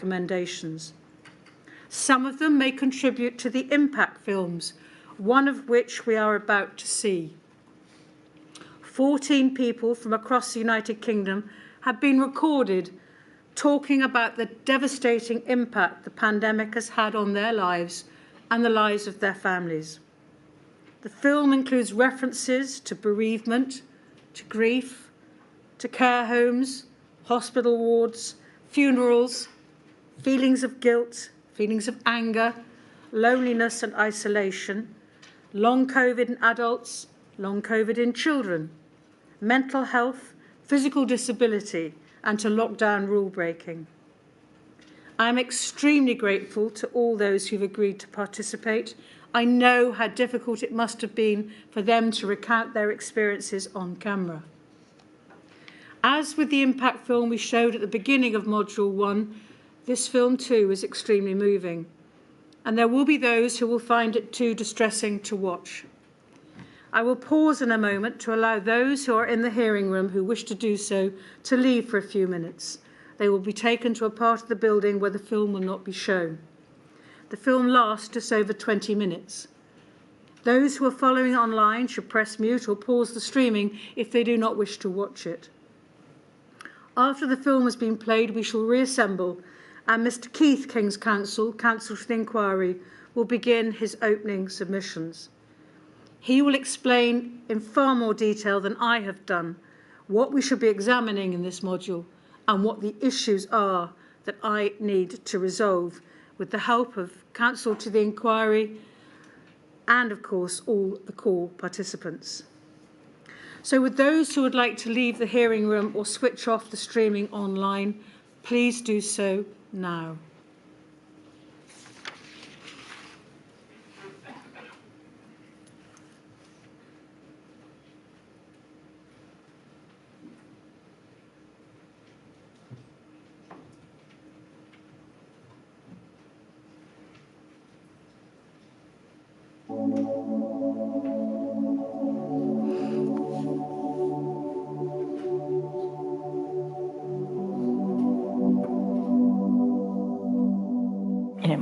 recommendations. Some of them may contribute to the impact films, one of which we are about to see. 14 people from across the United Kingdom have been recorded talking about the devastating impact the pandemic has had on their lives and the lives of their families. The film includes references to bereavement, to grief, to care homes, hospital wards, funerals, feelings of guilt, feelings of anger, loneliness and isolation, long COVID in adults, long COVID in children, mental health, physical disability, and to lockdown rule breaking. I am extremely grateful to all those who've agreed to participate. I know how difficult it must have been for them to recount their experiences on camera. As with the impact film we showed at the beginning of Module 1, this film too is extremely moving, and there will be those who will find it too distressing to watch. I will pause in a moment to allow those who are in the hearing room who wish to do so to leave for a few minutes. They will be taken to a part of the building where the film will not be shown. The film lasts just over 20 minutes. Those who are following online should press mute or pause the streaming if they do not wish to watch it. After the film has been played, we shall reassemble, and Mr. Keith, King's Counsel for the Inquiry, will begin his opening submissions. He will explain in far more detail than I have done what we should be examining in this module and what the issues are that I need to resolve with the help of Counsel to the Inquiry and, of course, all the core participants. So with those who would like to leave the hearing room or switch off the streaming online, please do so now.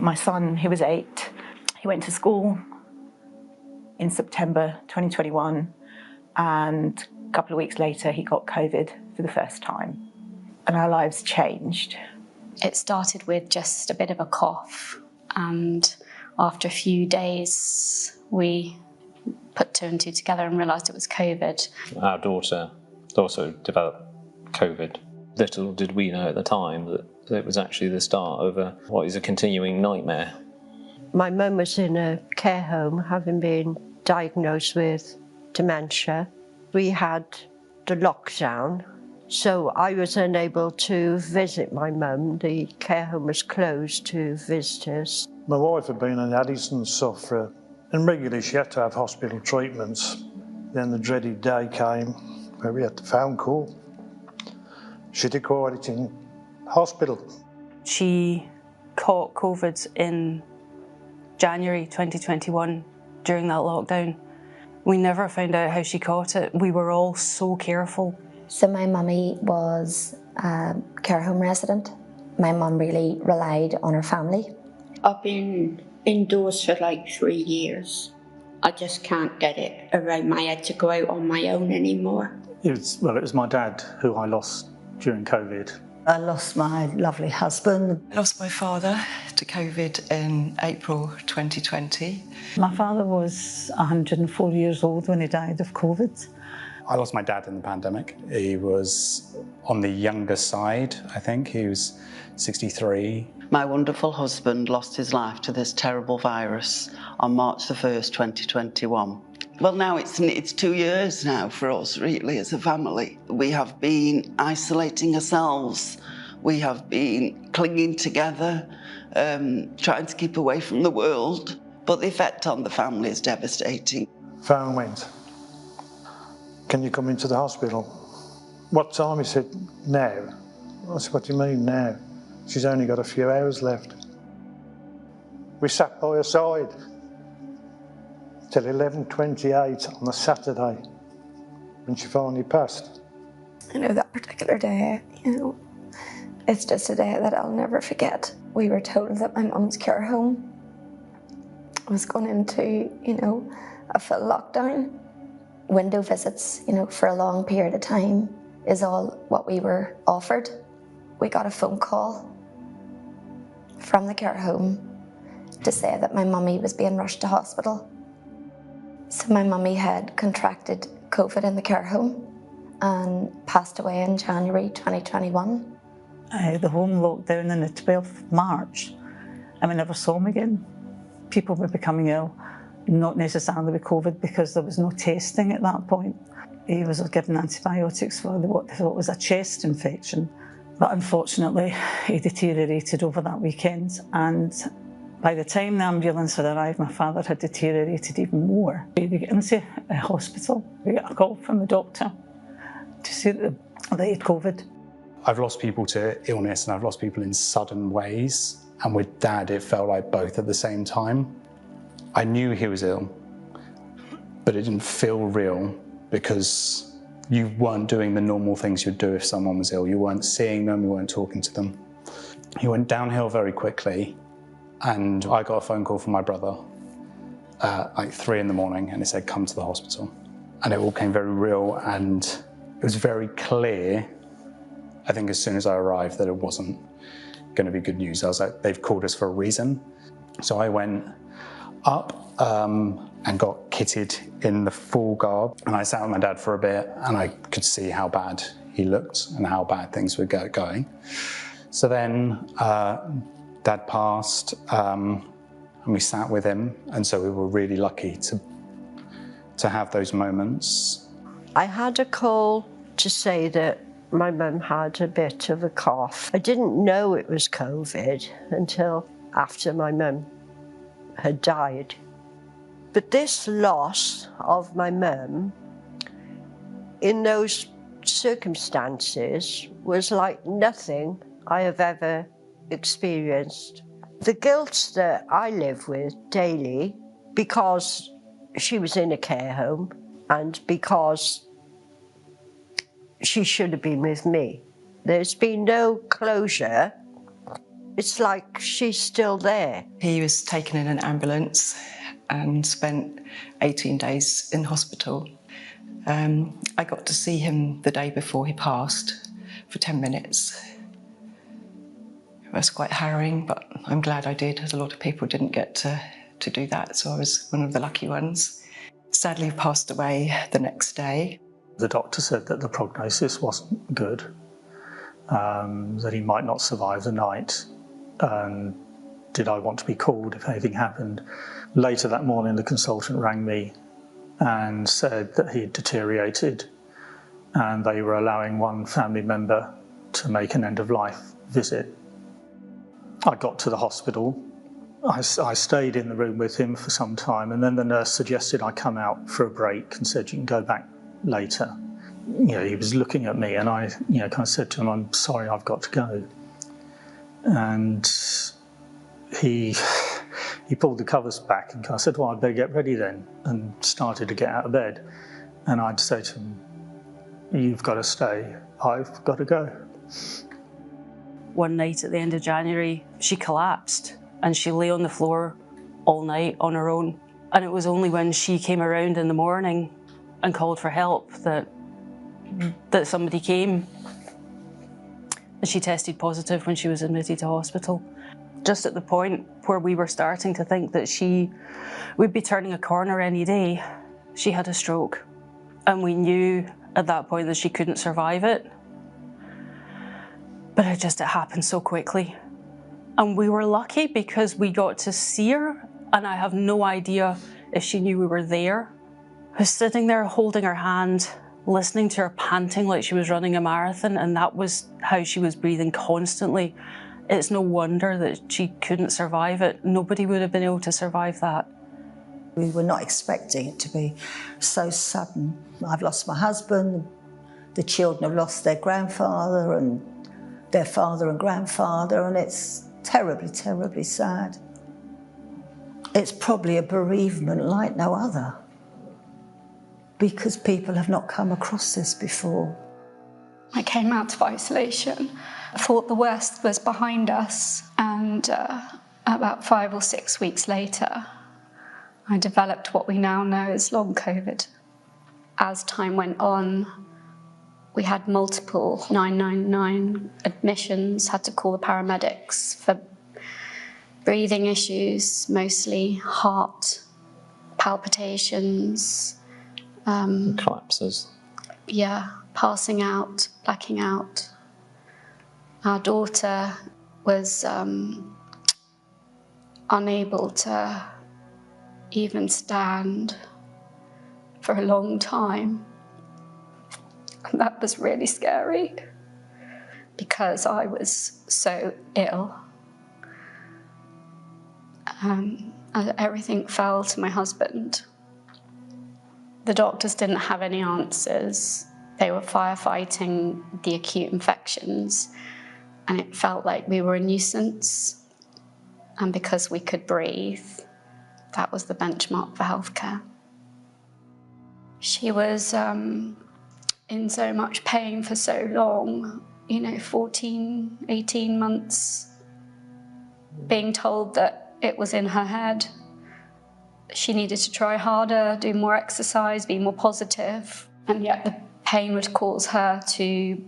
My son, who was 8, he went to school in September 2021, and a couple of weeks later he got COVID for the first time, and our lives changed. It started with just a bit of a cough, and after a few days we put 2 and 2 together and realised it was COVID. Our daughter also developed COVID. Little did we know at the time that it was actually the start of what is a continuing nightmare. My mum was in a care home, having been diagnosed with dementia. We had the lockdown, so I was unable to visit my mum. The care home was closed to visitors. My wife had been an Addison sufferer, and regularly she had to have hospital treatments. Then the dreaded day came where we had the phone call. She'd acquired it in hospital. She caught COVID in January 2021 during that lockdown. We never found out how she caught it. We were all so careful. So my mummy was a care home resident. My mum really relied on her family. I've been indoors for like 3 years. I just can't get it around my head to go out on my own anymore. It was my dad who I lost during COVID. I lost my lovely husband. I lost my father to COVID in April 2020. My father was 104 years old when he died of COVID. I lost my dad in the pandemic. He was on the younger side, I think. He was 63. My wonderful husband lost his life to this terrible virus on March the 1st, 2021. Well, now it's 2 years now for us, really, as a family. We have been isolating ourselves. We have been clinging together, trying to keep away from the world. But the effect on the family is devastating. Phone went. Can you come into the hospital? What time? He said, now. I said, what do you mean now? She's only got a few hours left. We sat by her side till 11:28 on the Saturday when she finally passed. I know that particular day, It's just a day that I'll never forget. We were told that my mum's care home was going into, a full lockdown. Window visits, for a long period of time is all what we were offered. We got a phone call from the care home to say that my mummy was being rushed to hospital. So my mummy had contracted COVID in the care home and passed away in January 2021. The home lockdown on the 12th of March, and we never saw him again. People were becoming ill, not necessarily with COVID because there was no testing at that point. He was given antibiotics for what they thought was a chest infection, but unfortunately he deteriorated over that weekend, and by the time the ambulance had arrived, my father had deteriorated even more. We got into a hospital, we got a call from the doctor to say that he had COVID. I've lost people to illness and I've lost people in sudden ways, and with Dad it felt like both at the same time. I knew he was ill, but it didn't feel real because you weren't doing the normal things you'd do if someone was ill. You weren't seeing them, you weren't talking to them. He went downhill very quickly, and I got a phone call from my brother at like 3 in the morning, and he said, come to the hospital. And it all came very real, and it was very clear, I think as soon as I arrived, that it wasn't going to be good news. I was like, they've called us for a reason. So I went up and got kitted in the full garb, and I sat with my dad for a bit, and I could see how bad he looked and how bad things were going. So then Dad passed, and we sat with him, and so we were really lucky to have those moments. I had a call to say that my mum had a bit of a cough. I didn't know it was COVID until after my mum had died. But this loss of my mum in those circumstances was like nothing I have ever experienced. The guilt that I live with daily, because she was in a care home and because she should have been with me. There's been no closure. It's like she's still there. He was taken in an ambulance and spent 18 days in hospital. I got to see him the day before he passed for 10 minutes. It was quite harrowing, but I'm glad I did, as a lot of people didn't get to do that, so I was one of the lucky ones. Sadly, he passed away the next day. The doctor said that the prognosis wasn't good, that he might not survive the night, and did I want to be called if anything happened. Later that morning, the consultant rang me and said that he'd deteriorated and they were allowing one family member to make an end-of-life visit. I got to the hospital. I stayed in the room with him for some time, and then the nurse suggested I come out for a break and said, you can go back later. He was looking at me, and I kind of said to him, I'm sorry, I've got to go. And he pulled the covers back and I said, well, I'd better get ready then, and started to get out of bed. And I'd say to him, you've got to stay, I've got to go. One night at the end of January, she collapsed and she lay on the floor all night on her own. And it was only when she came around in the morning and called for help that somebody came. And she tested positive when she was admitted to hospital. Just at the point where we were starting to think that she would be turning a corner any day, she had a stroke. And we knew at that point that she couldn't survive it. But it happened so quickly. And we were lucky because we got to see her, and I have no idea if she knew we were there. I was sitting there holding her hand, listening to her panting like she was running a marathon, and that was how she was breathing constantly. It's no wonder that she couldn't survive it. Nobody would have been able to survive that. We were not expecting it to be so sudden. I've lost my husband, the children have lost their grandfather and their father and grandfather, and it's terribly, terribly sad. It's probably a bereavement like no other, because people have not come across this before. I came out of isolation I thought the worst was behind us, and about 5 or 6 weeks later, I developed what we now know as long COVID. As time went on, we had multiple 999 admissions, had to call the paramedics for breathing issues, mostly heart palpitations. Collapses. Yeah, passing out, blacking out. Our daughter was unable to even stand for a long time. And that was really scary because I was so ill. Everything fell to my husband. The doctors didn't have any answers. They were firefighting the acute infections, and it felt like we were a nuisance. And because we could breathe, that was the benchmark for healthcare. She was in so much pain for so long, 14, 18 months, being told that it was in her head. She needed to try harder, do more exercise, be more positive, and yet the pain would cause her to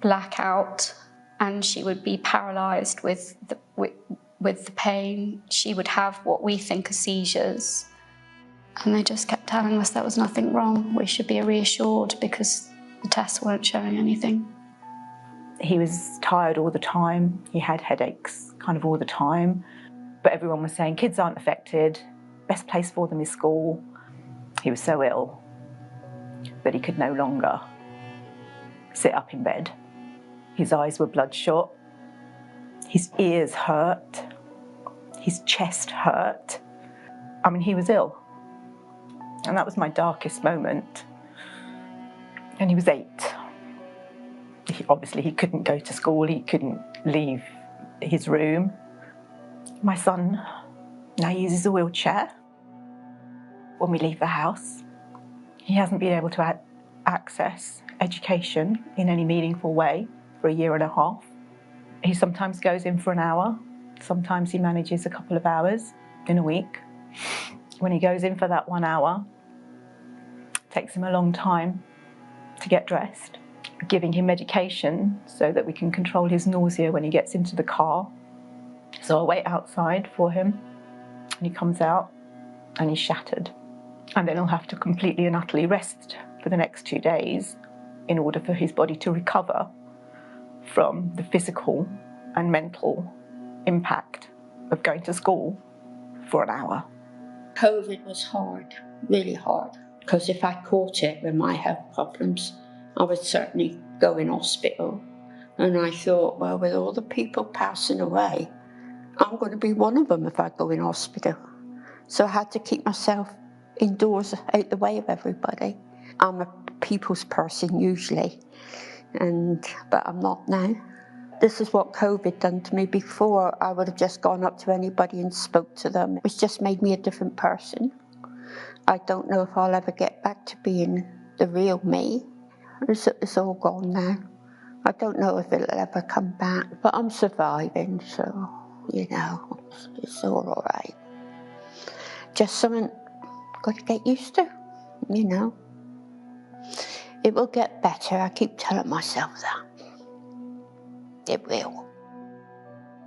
black out, and she would be paralysed with the pain. She would have what we think are seizures. And they just kept telling us there was nothing wrong. We should be reassured because the tests weren't showing anything. He was tired all the time. He had headaches kind of all the time. But everyone was saying kids aren't affected. Best place for them is school. He was so ill that he could no longer sit up in bed. His eyes were bloodshot. His ears hurt. His chest hurt. I mean, he was ill. And that was my darkest moment. And he was 8. Obviously, he couldn't go to school. He couldn't leave his room. My son now uses a wheelchair when we leave the house. He hasn't been able to access education in any meaningful way for 1.5 years. He sometimes goes in for an hour. Sometimes he manages a couple of hours in a week. When he goes in for that 1 hour, it takes him a long time to get dressed. Giving him medication so that we can control his nausea when he gets into the car. So I wait outside for him, and he comes out and he's shattered. And then he'll have to completely and utterly rest for the next 2 days in order for his body to recover from the physical and mental impact of going to school for an hour. COVID was hard, really hard, because if I caught it with my health problems, I would certainly go in hospital. And I thought, well, with all the people passing away, I'm going to be one of them if I go in hospital. So I had to keep myself indoors, out the way of everybody. I'm a people's person usually, but I'm not now. This is what COVID done to me. Before, I would have just gone up to anybody and spoke to them. It's just made me a different person. I don't know if I'll ever get back to being the real me. It's all gone now. I don't know if it'll ever come back, but I'm surviving, so, it's all right. Just something got to get used to, It will get better, I keep telling myself that. It will.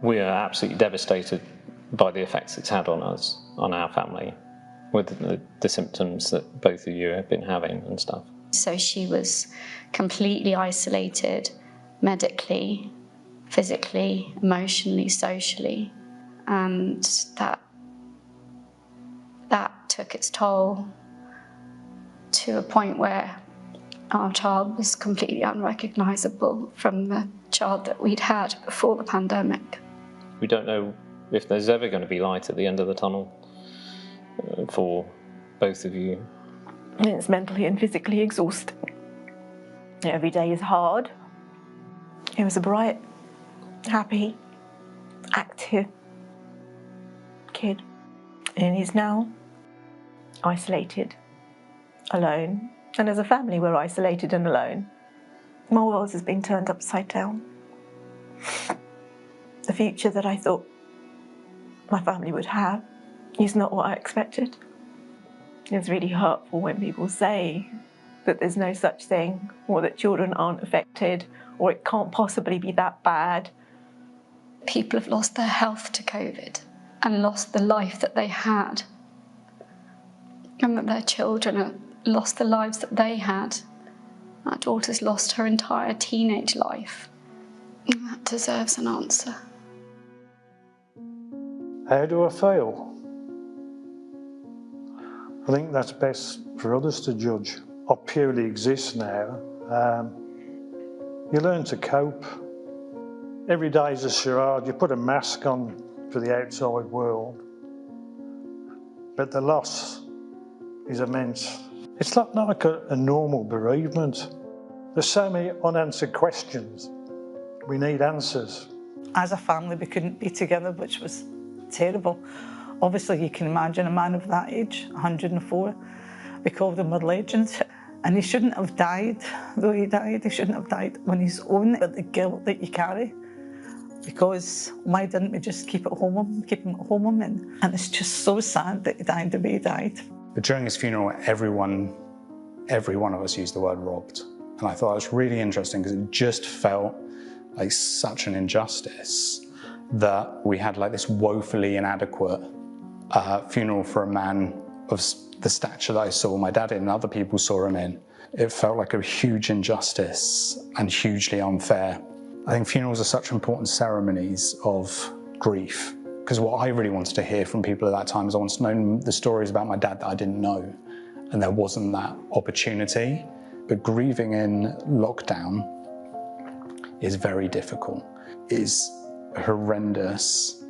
We are absolutely devastated by the effects it's had on us, on our family, with the symptoms that both of you have been having and stuff. So she was completely isolated, medically, physically, emotionally, socially, and that took its toll to a point where our child was completely unrecognisable from the child that we'd had before the pandemic. We don't know if there's ever going to be light at the end of the tunnel for both of you. It's mentally and physically exhausting. Every day is hard. He was a bright, happy, active kid. And he's now isolated, alone. And as a family, we're isolated and alone. My world has been turned upside down. The future that I thought my family would have is not what I expected. It's really hurtful when people say that there's no such thing, or that children aren't affected, or it can't possibly be that bad. People have lost their health to COVID and lost the life that they had, and that their children have lost the lives that they had. My daughter's lost her entire teenage life. And that deserves an answer. How do I feel? I think that's best for others to judge. I purely exist now. You learn to cope. Every day is a charade. You put a mask on for the outside world, but the loss is immense. It's not like a normal bereavement. There's so many unanswered questions. We need answers. As a family, we couldn't be together, which was terrible. Obviously, you can imagine a man of that age, 104, we called him a legend. And he shouldn't have died, though he died. He shouldn't have died when he's own it, the guilt that you carry. Because why didn't we just keep him at home? And it's just so sad that he died the way he died. But during his funeral, every one of us used the word robbed. And I thought it was really interesting because it just felt like such an injustice that we had like this woefully inadequate funeral for a man of the stature that I saw my dad in and other people saw him in. It felt like a huge injustice and hugely unfair. I think funerals are such important ceremonies of grief, because what I really wanted to hear from people at that time is I wanted to know the stories about my dad that I didn't know, and there wasn't that opportunity. But grieving in lockdown is very difficult. It is horrendous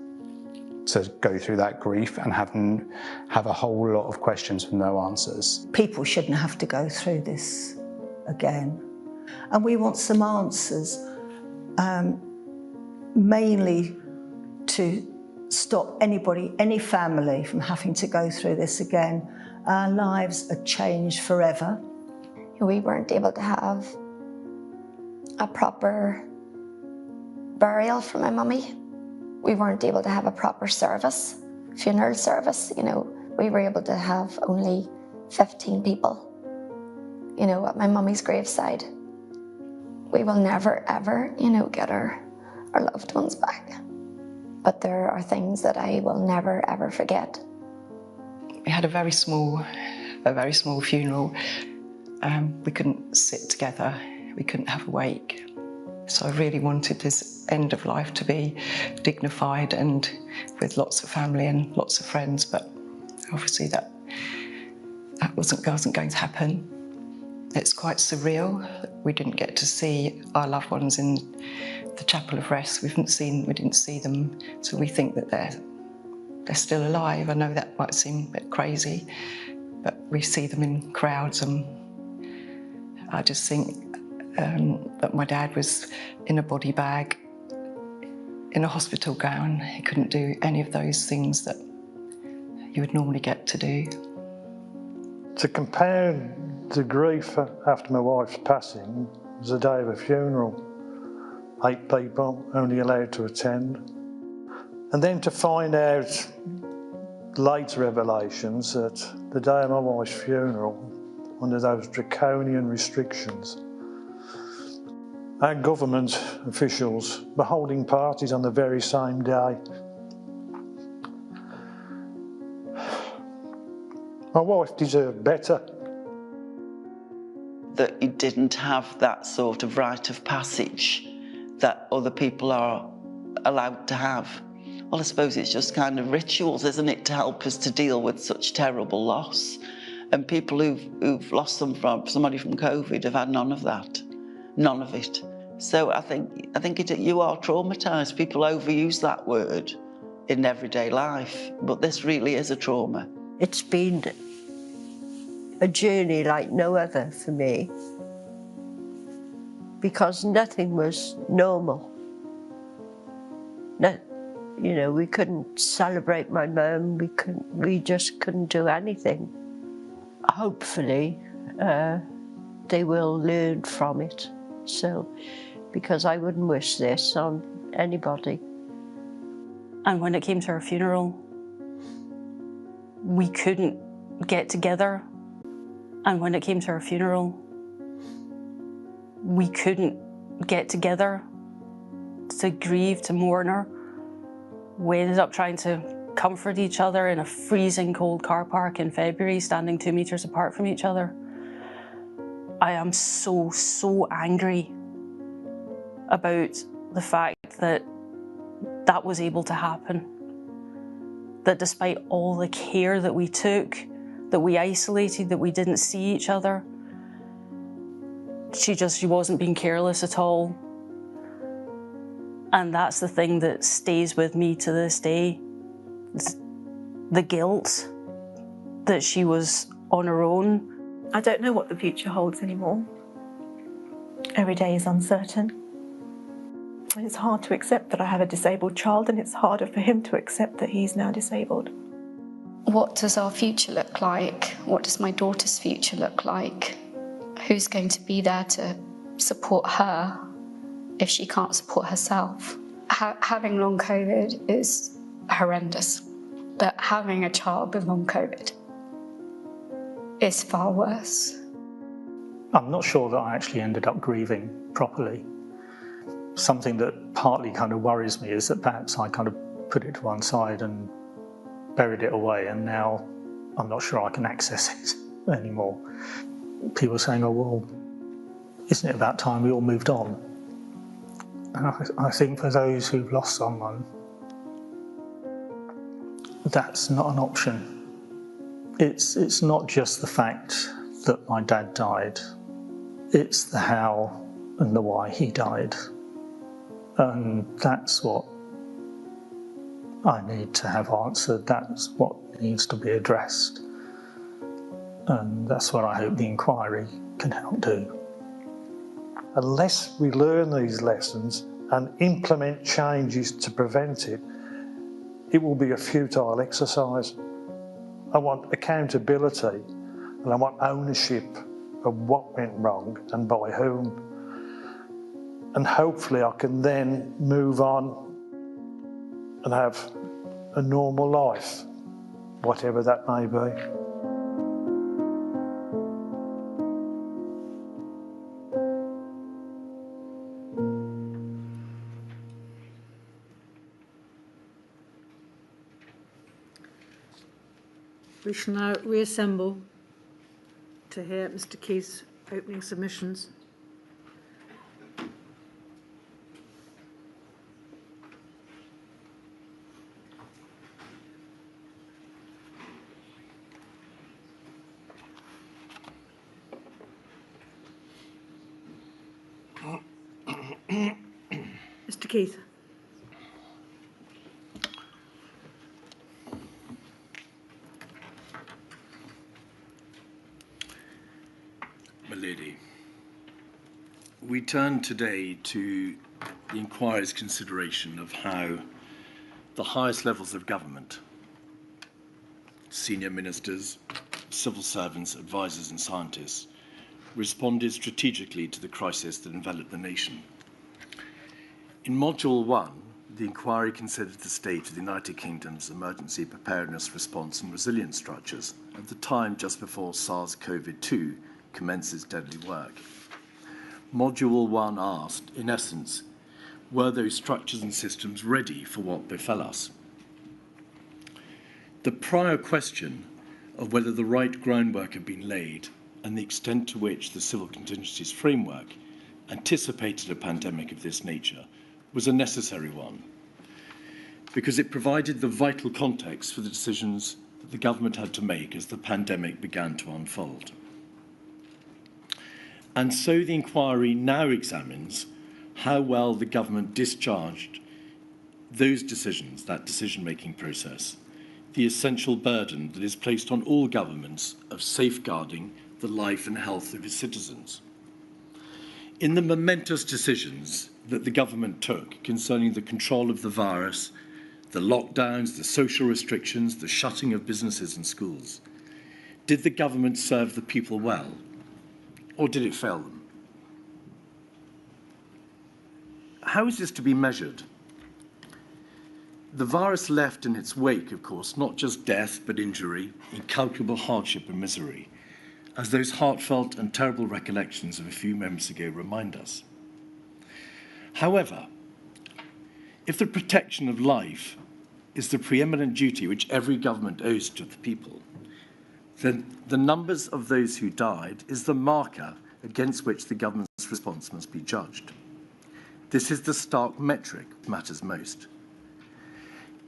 to go through that grief and have a whole lot of questions with no answers. People shouldn't have to go through this again. And we want some answers, mainly to stop anybody, any family from having to go through this again. Our lives are changed forever. We weren't able to have a proper burial for my mummy. We weren't able to have a proper service, funeral service, you know. We were able to have only 15 people, you know, at my mummy's graveside. We will never, ever, you know, get our loved ones back. But there are things that I will never, ever forget. We had a very small funeral. We couldn't sit together. We couldn't have a wake. So I really wanted this end of life to be dignified and with lots of family and lots of friends, but obviously that wasn't going to happen. It's quite surreal. We didn't get to see our loved ones in the Chapel of Rest. We didn't see them, so we think that they're still alive. I know that might seem a bit crazy, but we see them in crowds, and I just think that my dad was in a body bag, in a hospital gown. He couldn't do any of those things that you would normally get to do. To compare the grief after my wife's passing was the day of a funeral. 8 people only allowed to attend. And then to find out later revelations that the day of my wife's funeral, under those draconian restrictions, our government officials were holding parties on the very same day. My wife deserved better. That you didn't have that sort of rite of passage that other people are allowed to have. Well, I suppose it's just kind of rituals, isn't it, to help us to deal with such terrible loss. And people who've lost somebody from COVID have had none of that, none of it. So I think you are traumatised. People overuse that word in everyday life, but this really is a trauma. It's been a journey like no other for me, because nothing was normal. No, you know, we couldn't celebrate my mum. We just couldn't do anything. Hopefully, they will learn from it. So, because I wouldn't wish this on anybody. And when it came to her funeral, we couldn't get together. And when it came to her funeral, we couldn't get together to grieve, to mourn her. We ended up trying to comfort each other in a freezing cold car park in February, standing 2 meters apart from each other. I am so angry about the fact that that was able to happen. That despite all the care that we took, that we isolated, that we didn't see each other, she wasn't being careless at all. And that's the thing that stays with me to this day. The guilt that she was on her own. I don't know what the future holds anymore. Every day is uncertain. And it's hard to accept that I have a disabled child, and it's harder for him to accept that he's now disabled. What does our future look like? What does my daughter's future look like? Who's going to be there to support her if she can't support herself? Having long COVID is horrendous, but having a child with long COVID is far worse. I'm not sure that I actually ended up grieving properly. Something that partly kind of worries me is that perhaps I kind of put it to one side and buried it away, and now I'm not sure I can access it anymore. People are saying, oh, well, isn't it about time we all moved on? And I think for those who've lost someone, that's not an option. It's not just the fact that my dad died, it's the how and the why he died. And that's what I need to have answered, that's what needs to be addressed. And that's what I hope the inquiry can help do. Unless we learn these lessons and implement changes to prevent it, it will be a futile exercise. I want accountability and I want ownership of what went wrong and by whom. And hopefully I can then move on and have a normal life, whatever that may be. We shall now reassemble to hear Mr. Keith's opening submissions. Mr. Keith. Lady, we turn today to the inquiry's consideration of how the highest levels of government, senior ministers, civil servants, advisors and scientists, responded strategically to the crisis that enveloped the nation. In Module 1, the inquiry considered the state of the United Kingdom's emergency preparedness, response and resilience structures at the time just before SARS-CoV-2 commences deadly work. Module 1 asked, in essence, were those structures and systems ready for what befell us? The prior question of whether the right groundwork had been laid and the extent to which the civil contingencies framework anticipated a pandemic of this nature was a necessary one, because it provided the vital context for the decisions that the government had to make as the pandemic began to unfold. And so the inquiry now examines how well the government discharged those decisions, that decision-making process, the essential burden that is placed on all governments of safeguarding the life and health of its citizens. In the momentous decisions that the government took concerning the control of the virus, the lockdowns, the social restrictions, the shutting of businesses and schools, did the government serve the people well? Or did it fail them? How is this to be measured? The virus left in its wake, of course, not just death, but injury, incalculable hardship and misery, as those heartfelt and terrible recollections of a few moments ago remind us. However, if the protection of life is the preeminent duty which every government owes to the people, then the numbers of those who died is the marker against which the government's response must be judged. This is the stark metric that matters most.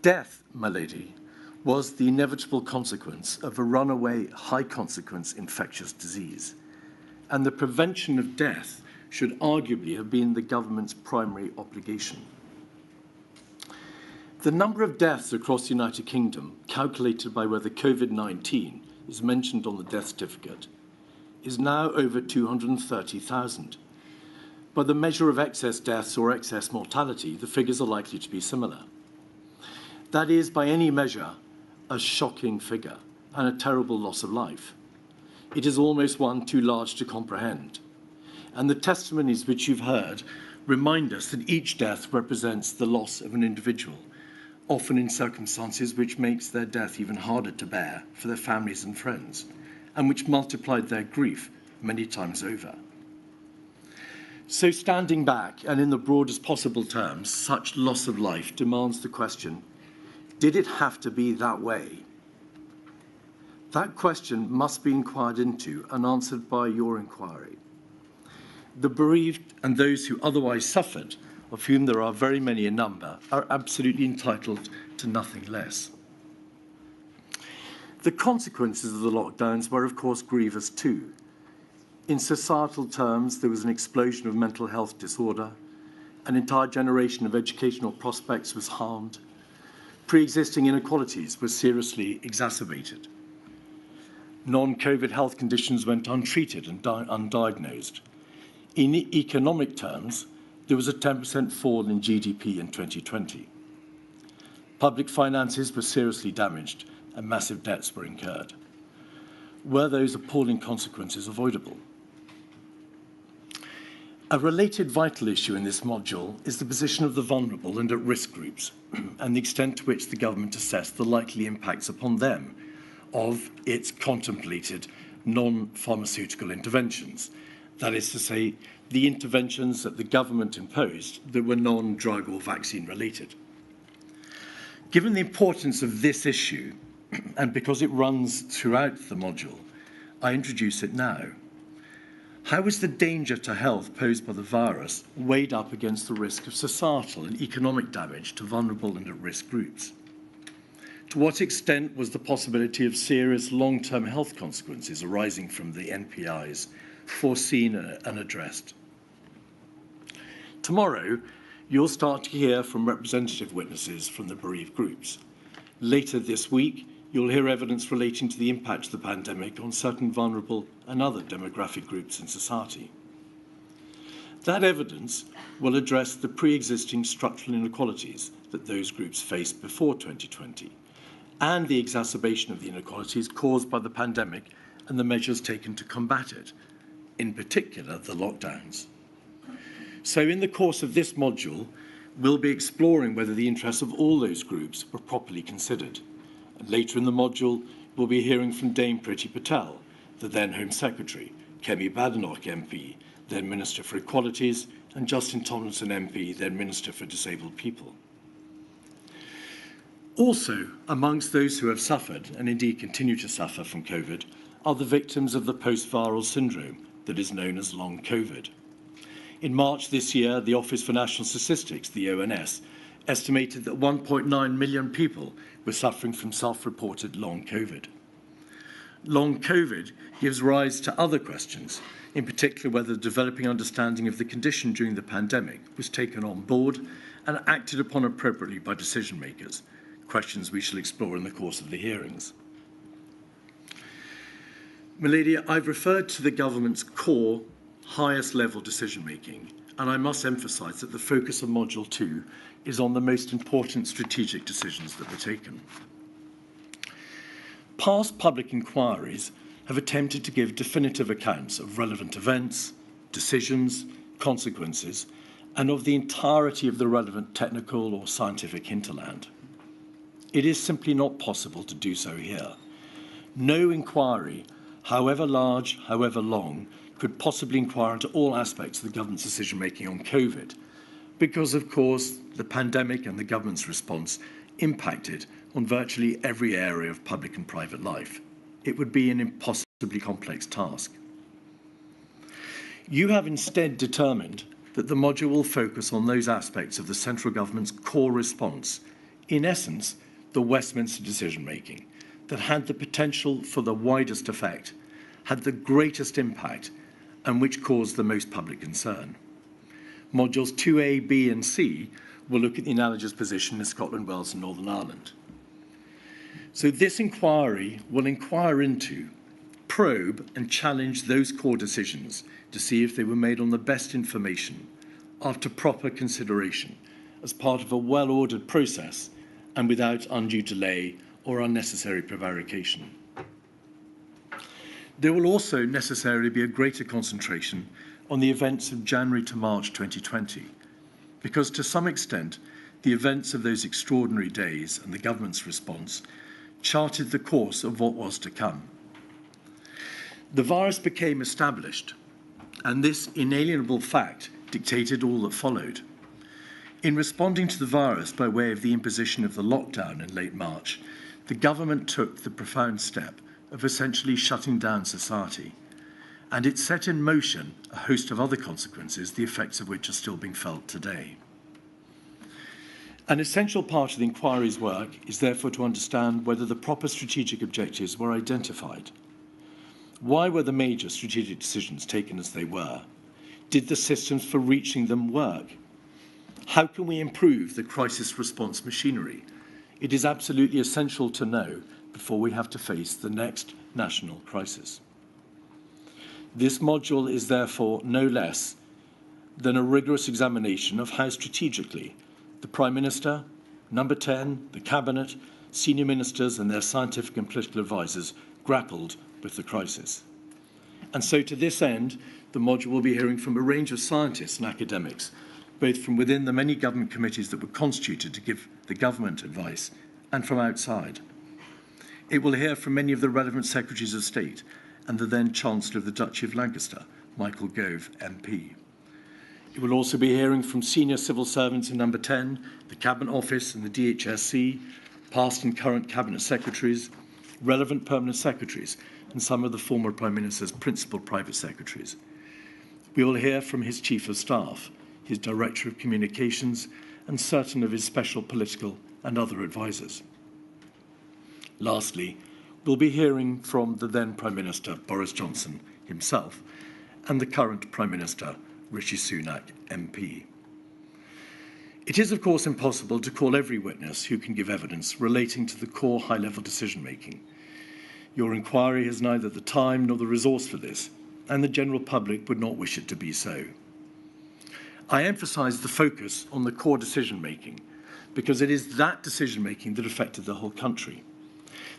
Death, my lady, was the inevitable consequence of a runaway, high-consequence infectious disease, and the prevention of death should arguably have been the government's primary obligation. The number of deaths across the United Kingdom, calculated by whether COVID-19 is mentioned on the death certificate, is now over 230,000. By the measure of excess deaths or excess mortality, the figures are likely to be similar. That is, by any measure, a shocking figure and a terrible loss of life. It is almost one too large to comprehend. And the testimonies which you've heard remind us that each death represents the loss of an individual, often in circumstances which makes their death even harder to bear for their families and friends, and which multiplied their grief many times over. So standing back, and in the broadest possible terms, such loss of life demands the question, did it have to be that way? That question must be inquired into and answered by your inquiry. The bereaved and those who otherwise suffered, of whom there are very many in number, are absolutely entitled to nothing less. The consequences of the lockdowns were, of course, grievous too. In societal terms, there was an explosion of mental health disorder. An entire generation of educational prospects was harmed. Pre-existing inequalities were seriously exacerbated. Non-COVID health conditions went untreated and undiagnosed. In economic terms, there was a 10% fall in GDP in 2020. Public finances were seriously damaged and massive debts were incurred. Were those appalling consequences avoidable? A related vital issue in this module is the position of the vulnerable and at-risk groups and the extent to which the government assessed the likely impacts upon them of its contemplated non-pharmaceutical interventions. That is to say, the interventions that the government imposed that were non-drug or vaccine related. Given the importance of this issue, and because it runs throughout the module, I introduce it now. How is the danger to health posed by the virus weighed up against the risk of societal and economic damage to vulnerable and at-risk groups? To what extent was the possibility of serious long-term health consequences arising from the NPIs foreseen and addressed? Tomorrow, you'll start to hear from representative witnesses from the bereaved groups. Later this week, you'll hear evidence relating to the impact of the pandemic on certain vulnerable and other demographic groups in society. That evidence will address the pre-existing structural inequalities that those groups faced before 2020 and the exacerbation of the inequalities caused by the pandemic and the measures taken to combat it, in particular the lockdowns. So in the course of this module, we'll be exploring whether the interests of all those groups were properly considered. And later in the module, we'll be hearing from Dame Priti Patel, the then Home Secretary, Kemi Badenoch MP, then Minister for Equalities, and Justin Tomlinson MP, then Minister for Disabled People. Also, amongst those who have suffered, and indeed continue to suffer from COVID, are the victims of the post-viral syndrome that is known as long COVID. In March this year, the Office for National Statistics, the ONS, estimated that 1.9 million people were suffering from self-reported long COVID. Long COVID gives rise to other questions, in particular whether the developing understanding of the condition during the pandemic was taken on board and acted upon appropriately by decision makers, questions we shall explore in the course of the hearings. Milady, I've referred to the government's core, highest level decision making, and I must emphasise that the focus of Module 2 is on the most important strategic decisions that were taken. Past public inquiries have attempted to give definitive accounts of relevant events, decisions, consequences, and of the entirety of the relevant technical or scientific hinterland. It is simply not possible to do so here. No inquiry, however large, however long, could possibly inquire into all aspects of the government's decision-making on COVID, because, of course, the pandemic and the government's response impacted on virtually every area of public and private life. It would be an impossibly complex task. You have instead determined that the module will focus on those aspects of the central government's core response, in essence, the Westminster decision-making, that had the potential for the widest effect, had the greatest impact, and which caused the most public concern. Modules 2A, B and C will look at the analogous position in Scotland, Wales and Northern Ireland. So this inquiry will inquire into, probe and challenge those core decisions to see if they were made on the best information, after proper consideration, as part of a well-ordered process and without undue delay or unnecessary prevarication. There will also necessarily be a greater concentration on the events of January to March 2020, because to some extent, the events of those extraordinary days and the government's response charted the course of what was to come. The virus became established, and this inalienable fact dictated all that followed. In responding to the virus by way of the imposition of the lockdown in late March, the government took the profound step of essentially shutting down society, and it set in motion a host of other consequences, the effects of which are still being felt today. An essential part of the inquiry's work is therefore to understand whether the proper strategic objectives were identified. Why were the major strategic decisions taken as they were? Did the systems for reaching them work? How can we improve the crisis response machinery? It is absolutely essential to know before we have to face the next national crisis. This module is therefore no less than a rigorous examination of how strategically the Prime Minister, Number 10, the Cabinet, senior ministers and their scientific and political advisers grappled with the crisis. And so to this end, the module will be hearing from a range of scientists and academics, both from within the many government committees that were constituted to give the government advice and from outside. It will hear from many of the relevant Secretaries of State and the then Chancellor of the Duchy of Lancaster, Michael Gove, MP. It will also be hearing from senior civil servants in Number 10, the Cabinet Office and the DHSC, past and current Cabinet Secretaries, relevant permanent secretaries, and some of the former Prime Minister's principal private secretaries. We will hear from his Chief of Staff, his Director of Communications, and certain of his special political and other advisers. Lastly, we'll be hearing from the then Prime Minister, Boris Johnson, himself, and the current Prime Minister, Rishi Sunak, MP. It is, of course, impossible to call every witness who can give evidence relating to the core high-level decision-making. Your inquiry has neither the time nor the resource for this, and the general public would not wish it to be so. I emphasise the focus on the core decision-making because it is that decision-making that affected the whole country.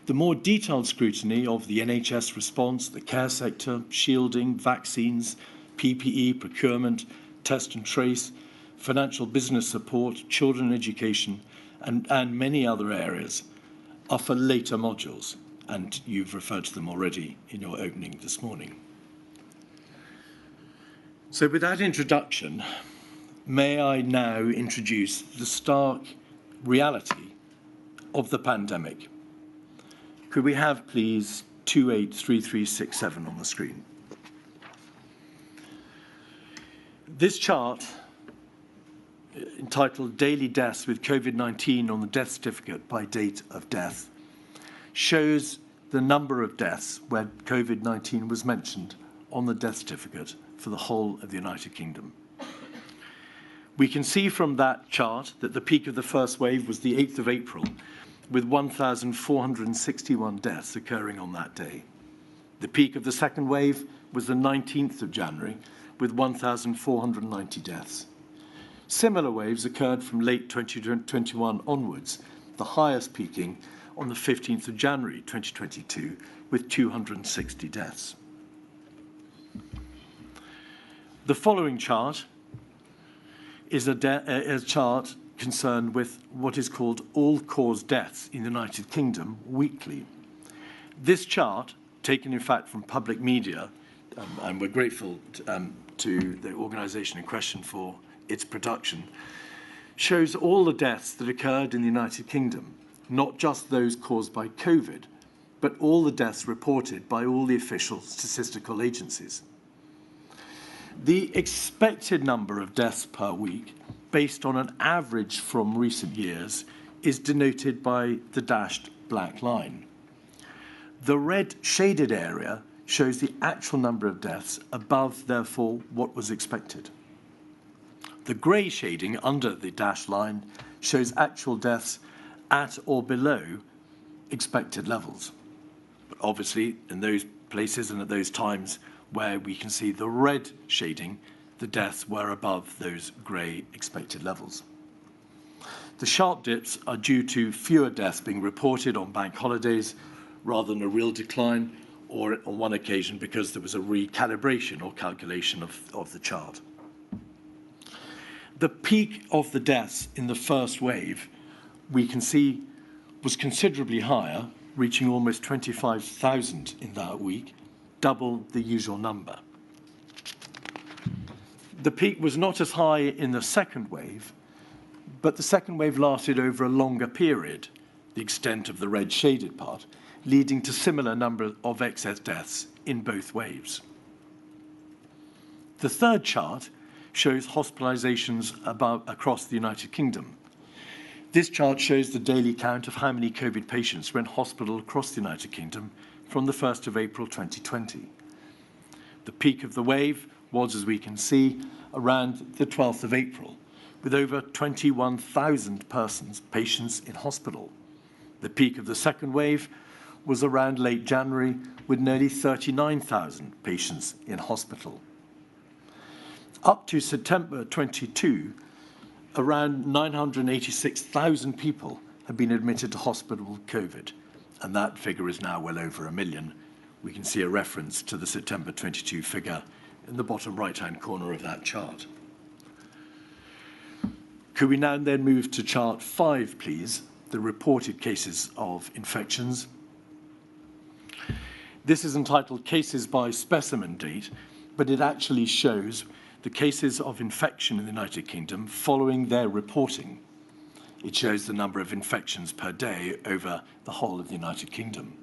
The more detailed scrutiny of the NHS response, the care sector, shielding, vaccines, PPE, procurement, test and trace, financial business support, children education, and many other areas are for later modules, and you've referred to them already in your opening this morning. So with that introduction, may I now introduce the stark reality of the pandemic. Could we have, please, 283367 on the screen? This chart, entitled Daily Deaths with COVID-19 on the Death Certificate by Date of Death, shows the number of deaths where COVID-19 was mentioned on the death certificate for the whole of the United Kingdom. We can see from that chart that the peak of the first wave was the 8th of April, with 1,461 deaths occurring on that day. The peak of the second wave was the 19th of January, with 1,490 deaths. Similar waves occurred from late 2021 onwards, the highest peaking on the 15th of January 2022, with 260 deaths. The following chart is a chart concerned with what is called all-cause deaths in the United Kingdom weekly. This chart, taken in fact from public media, and we're grateful to the organisation in question for its production, shows all the deaths that occurred in the United Kingdom, not just those caused by COVID, but all the deaths reported by all the official statistical agencies. The expected number of deaths per week, based on an average from recent years, is denoted by the dashed black line. The red shaded area shows the actual number of deaths above, therefore, what was expected. The grey shading under the dashed line shows actual deaths at or below expected levels. But obviously, in those places and at those times where we can see the red shading, the deaths were above those grey expected levels. The sharp dips are due to fewer deaths being reported on bank holidays rather than a real decline, or on one occasion because there was a recalibration or calculation of the chart. The peak of the deaths in the first wave, we can see, was considerably higher, reaching almost 25,000 in that week, double the usual number. The peak was not as high in the second wave, but the second wave lasted over a longer period, the extent of the red shaded part, leading to similar number of excess deaths in both waves. The third chart shows hospitalizations across the United Kingdom. This chart shows the daily count of how many COVID patients were in hospital across the United Kingdom from the 1st of April 2020. The peak of the wave was, as we can see, around the 12th of April, with over 21,000 patients in hospital. The peak of the second wave was around late January, with nearly 39,000 patients in hospital. Up to September 22, around 986,000 people have been admitted to hospital with COVID, and that figure is now well over 1 million. We can see a reference to the September 22 figure in the bottom right-hand corner of that chart. Could we now then move to chart 5, please, the reported cases of infections? This is entitled Cases by Specimen Date, but it actually shows the cases of infection in the United Kingdom following their reporting. It shows the number of infections per day over the whole of the United Kingdom.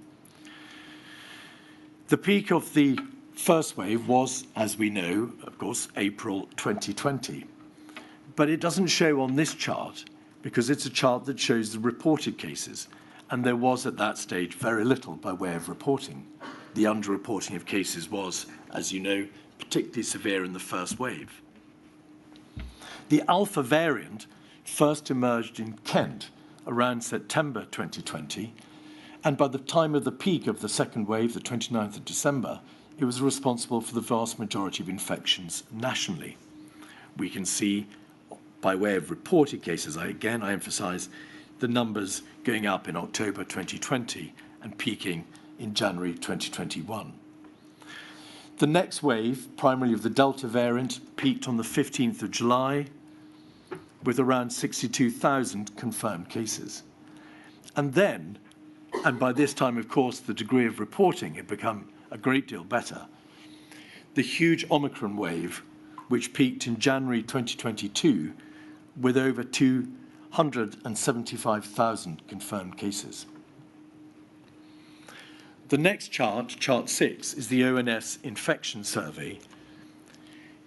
The peak of the first wave was, as we know, of course, April 2020. But it doesn't show on this chart because it's a chart that shows the reported cases, and there was at that stage very little by way of reporting. The underreporting of cases was, as you know, particularly severe in the first wave. The Alpha variant first emerged in Kent around September 2020, and by the time of the peak of the second wave, the 29th of December, it was responsible for the vast majority of infections nationally. We can see, by way of reported cases, I emphasise, the numbers going up in October 2020 and peaking in January 2021. The next wave, primarily of the Delta variant, peaked on the 15th of July with around 62,000 confirmed cases. And then, and by this time, of course, the degree of reporting had become a great deal better, the huge Omicron wave, which peaked in January 2022 with over 275,000 confirmed cases. The next chart, chart 6, is the ONS infection survey.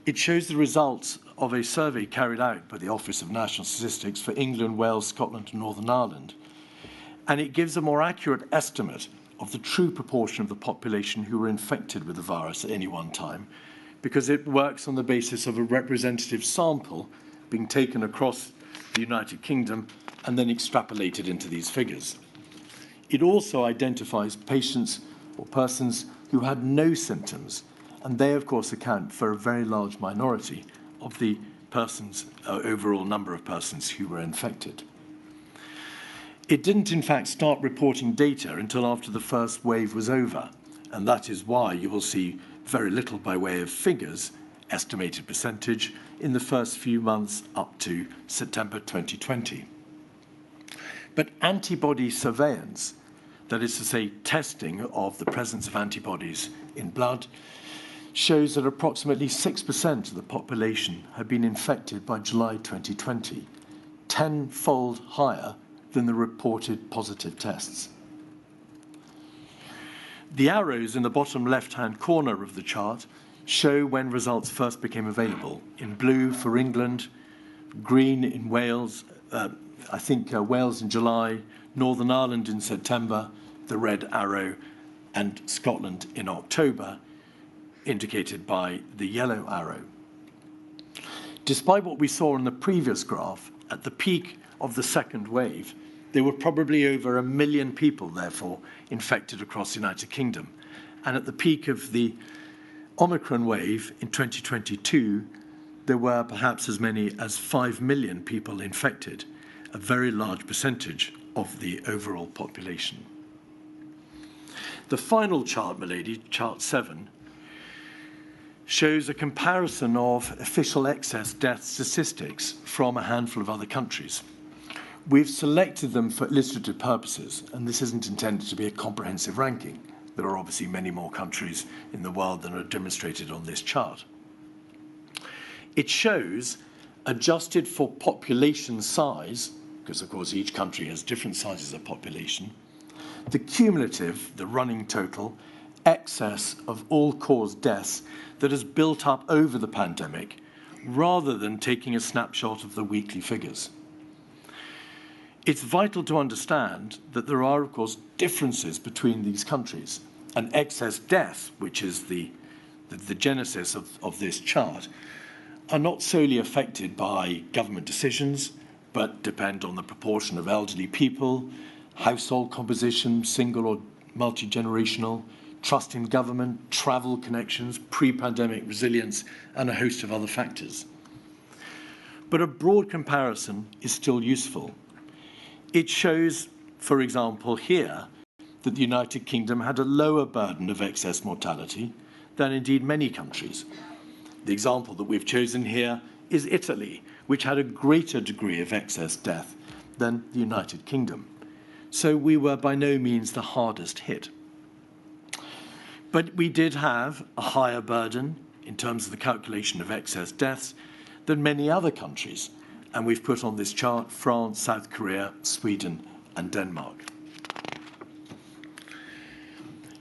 It shows the results of a survey carried out by the Office of National Statistics for England, Wales, Scotland and Northern Ireland. And it gives a more accurate estimate of the true proportion of the population who were infected with the virus at any one time, because it works on the basis of a representative sample being taken across the United Kingdom and then extrapolated into these figures. It also identifies patients or persons who had no symptoms, and they, of course, account for a very large minority of the persons, overall number of persons who were infected. It didn't, in fact, start reporting data until after the first wave was over, and that is why you will see very little by way of figures estimated percentage in the first few months up to September 2020. But antibody surveillance, that is to say testing of the presence of antibodies in blood, shows that approximately 6% of the population had been infected by July 2020, 10-fold higher than the reported positive tests. The arrows in the bottom left-hand corner of the chart show when results first became available. In blue for England, green in Wales, Wales in July, Northern Ireland in September, the red arrow, and Scotland in October, indicated by the yellow arrow. Despite what we saw in the previous graph, at the peak of the second wave, there were probably over 1 million people, therefore, infected across the United Kingdom. And at the peak of the Omicron wave in 2022, there were perhaps as many as 5 million people infected, a very large percentage of the overall population. The final chart, milady, chart 7, shows a comparison of official excess death statistics from a handful of other countries. We've selected them for illustrative purposes, and this isn't intended to be a comprehensive ranking. There are obviously many more countries in the world than are demonstrated on this chart. It shows, adjusted for population size, because of course each country has different sizes of population, the cumulative, the running total, excess of all-cause deaths that has built up over the pandemic, rather than taking a snapshot of the weekly figures. It's vital to understand that there are, of course, differences between these countries. And excess deaths, which is the genesis of this chart, are not solely affected by government decisions, but depend on the proportion of elderly people, household composition, single or multi-generational, trust in government, travel connections, pre-pandemic resilience, and a host of other factors. But a broad comparison is still useful. It shows, for example, here, that the United Kingdom had a lower burden of excess mortality than indeed many countries. The example that we've chosen here is Italy, which had a greater degree of excess death than the United Kingdom. So we were by no means the hardest hit. But we did have a higher burden in terms of the calculation of excess deaths than many other countries. And we've put on this chart France, South Korea, Sweden, and Denmark.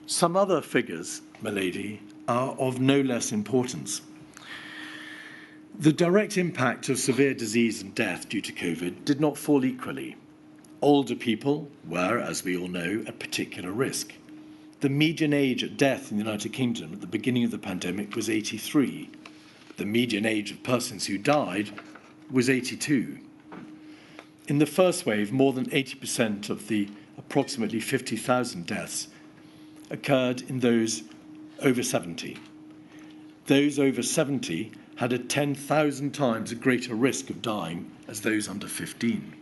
Some other figures, milady, are of no less importance. The direct impact of severe disease and death due to COVID did not fall equally. Older people were, as we all know, at particular risk. The median age at death in the United Kingdom at the beginning of the pandemic was 83. The median age of persons who died was 82. In the first wave, more than 80% of the approximately 50,000 deaths occurred in those over 70. Those over 70 had a 10,000 times greater risk of dying as those under 15.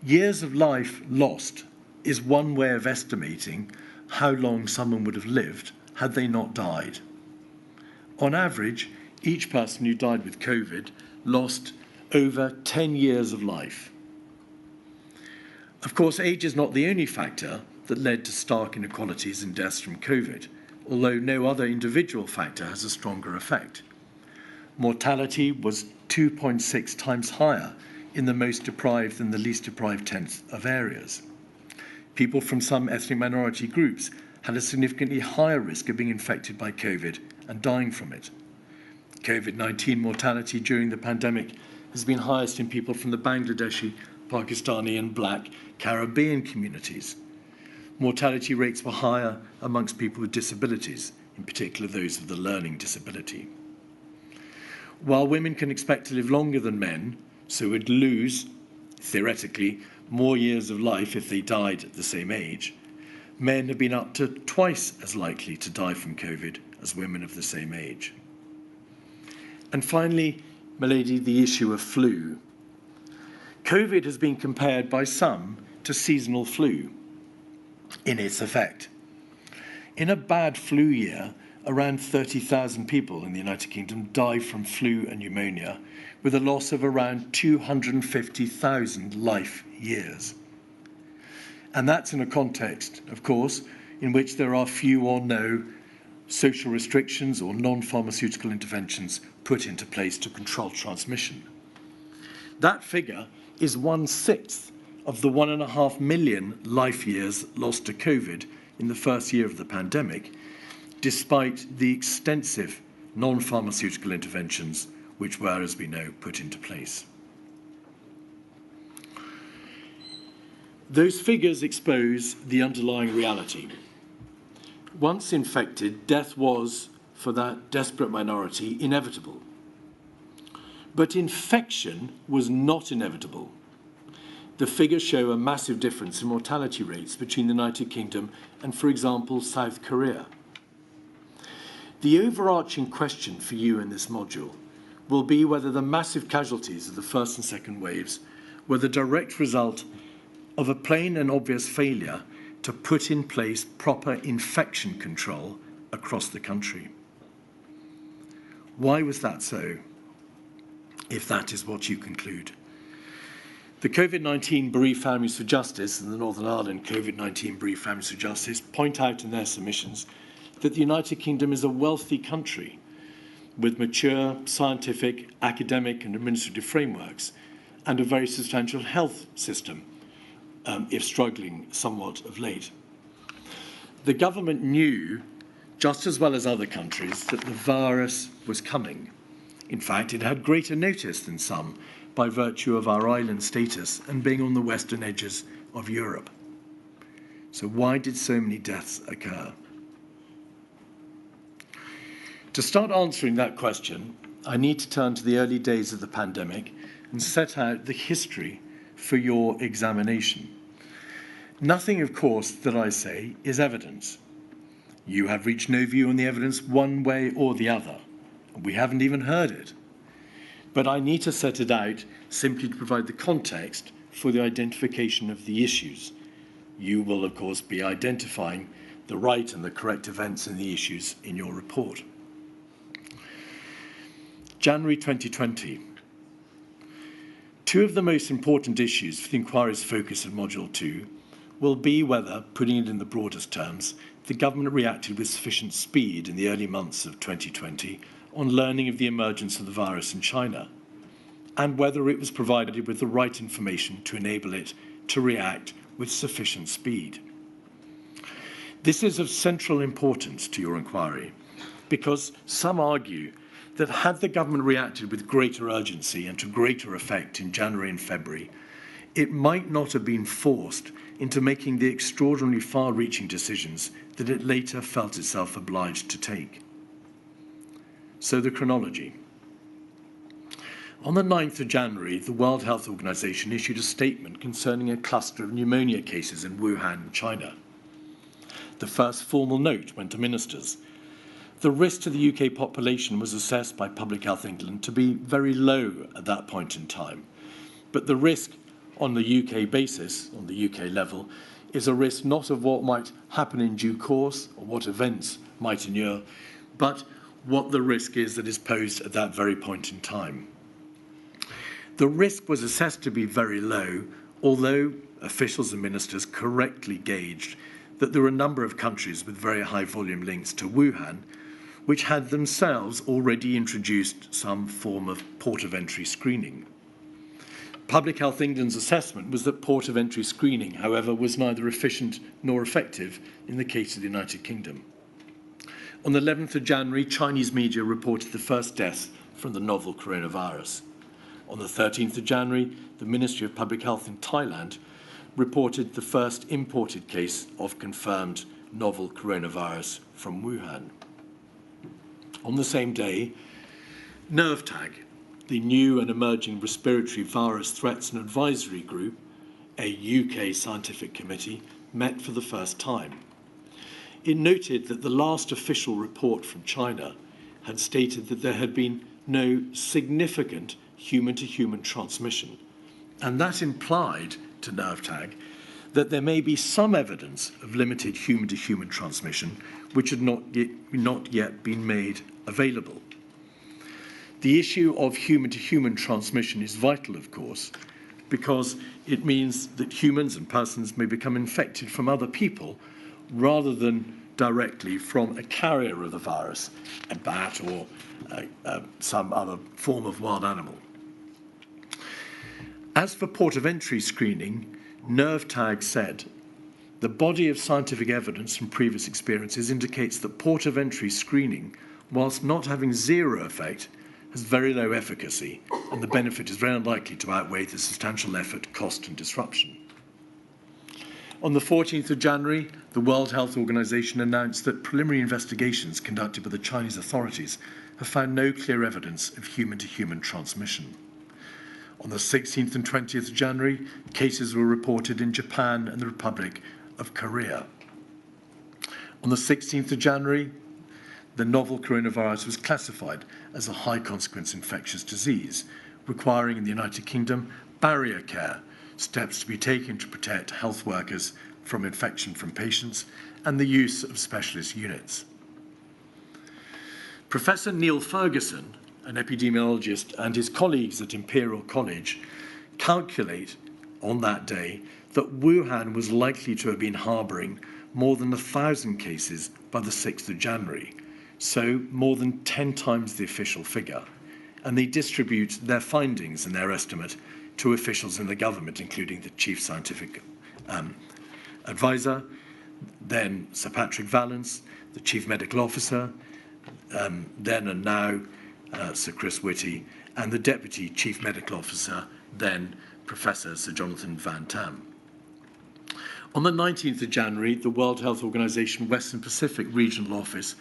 Years of life lost is one way of estimating how long someone would have lived had they not died. On average, each person who died with COVID lost over 10 years of life. Of course, age is not the only factor that led to stark inequalities in deaths from COVID, although no other individual factor has a stronger effect. Mortality was 2.6 times higher in the most deprived than the least deprived tenth of areas. People from some ethnic minority groups had a significantly higher risk of being infected by COVID and dying from it. COVID-19 mortality during the pandemic has been highest in people from the Bangladeshi, Pakistani and Black Caribbean communities. Mortality rates were higher amongst people with disabilities, in particular those with a learning disability. While women can expect to live longer than men, so would lose, theoretically, more years of life if they died at the same age, men have been up to twice as likely to die from COVID as women of the same age. And finally, milady, the issue of flu. COVID has been compared by some to seasonal flu in its effect. In a bad flu year, around 30,000 people in the United Kingdom die from flu and pneumonia, with a loss of around 250,000 life years. And that's in a context, of course, in which there are few or no social restrictions or non-pharmaceutical interventions put into place to control transmission. That figure is 1/6 of the 1.5 million life years lost to COVID in the first year of the pandemic, despite the extensive non-pharmaceutical interventions which were, as we know, put into place. Those figures expose the underlying reality. Once infected, death was, for that desperate minority, inevitable. But infection was not inevitable. The figures show a massive difference in mortality rates between the United Kingdom and, for example, South Korea. The overarching question for you in this module will be whether the massive casualties of the first and second waves were the direct result of a plain and obvious failure to put in place proper infection control across the country. Why was that so, if that is what you conclude? The COVID-19 Bereaved Families for Justice and the Northern Ireland COVID-19 Bereaved Families for Justice point out in their submissions that the United Kingdom is a wealthy country with mature scientific, academic and administrative frameworks and a very substantial health system, if struggling somewhat of late. The government knew, just as well as other countries, that the virus was coming. In fact, it had greater notice than some by virtue of our island status and being on the western edges of Europe. So why did so many deaths occur? To start answering that question, I need to turn to the early days of the pandemic and set out the history for your examination. Nothing, of course, that I say is evidence. You have reached no view on the evidence one way or the other. We haven't even heard it. But I need to set it out simply to provide the context for the identification of the issues. You will, of course, be identifying the right and the correct events and the issues in your report. January 2020. Two of the most important issues for the inquiry's focus in Module 2 will be whether, putting it in the broadest terms, the government reacted with sufficient speed in the early months of 2020 on learning of the emergence of the virus in China, and whether it was provided with the right information to enable it to react with sufficient speed. This is of central importance to your inquiry, because some argue that had the government reacted with greater urgency and to greater effect in January and February, it might not have been forced into making the extraordinarily far-reaching decisions that it later felt itself obliged to take. So the chronology. On the 9th of January, the World Health Organization issued a statement concerning a cluster of pneumonia cases in Wuhan, China. The first formal note went to ministers. The risk to the UK population was assessed by Public Health England to be very low at that point in time. But the risk on the UK basis, on the UK level, is a risk not of what might happen in due course or what events might inure, but what the risk is that is posed at that very point in time. The risk was assessed to be very low, although officials and ministers correctly gauged that there were a number of countries with very high volume links to Wuhan, which had themselves already introduced some form of port of entry screening. Public Health England's assessment was that port of entry screening, however, was neither efficient nor effective in the case of the United Kingdom. On the 11th of January, Chinese media reported the first deaths from the novel coronavirus. On the 13th of January, the Ministry of Public Health in Thailand reported the first imported case of confirmed novel coronavirus from Wuhan. On the same day, NERVTAG, the new and emerging respiratory virus threats and advisory group, a UK scientific committee, met for the first time. It noted that the last official report from China had stated that there had been no significant human-to-human transmission, and that implied to NERVTAG that there may be some evidence of limited human-to-human transmission which had not yet been made available. The issue of human-to-human transmission is vital, of course, because it means that humans and persons may become infected from other people rather than directly from a carrier of the virus, a bat or some other form of wild animal. As for port of entry screening, NervTag said, the body of scientific evidence from previous experiences indicates that port of entry screening, whilst not having zero effect, has very low efficacy, and the benefit is very unlikely to outweigh the substantial effort, cost and disruption. On the 14th of January, the World Health Organization announced that preliminary investigations conducted by the Chinese authorities have found no clear evidence of human-to-human transmission. On the 16th and 20th of January, cases were reported in Japan and the Republic of Korea. On the 16th of January, the novel coronavirus was classified as a high-consequence infectious disease, requiring in the United Kingdom barrier care, steps to be taken to protect health workers from infection from patients, and the use of specialist units. Professor Neil Ferguson, an epidemiologist, and his colleagues at Imperial College calculate on that day that Wuhan was likely to have been harbouring more than 1,000 cases by the 6th of January, so more than 10 times the official figure, and they distribute their findings and their estimate to officials in the government, including the chief scientific advisor, then Sir Patrick Vallance, the chief medical officer, then and now Sir Chris Whitty, and the deputy chief medical officer, then Professor Sir Jonathan Van Tam. On the 19th of January, the World Health Organization Western Pacific Regional Office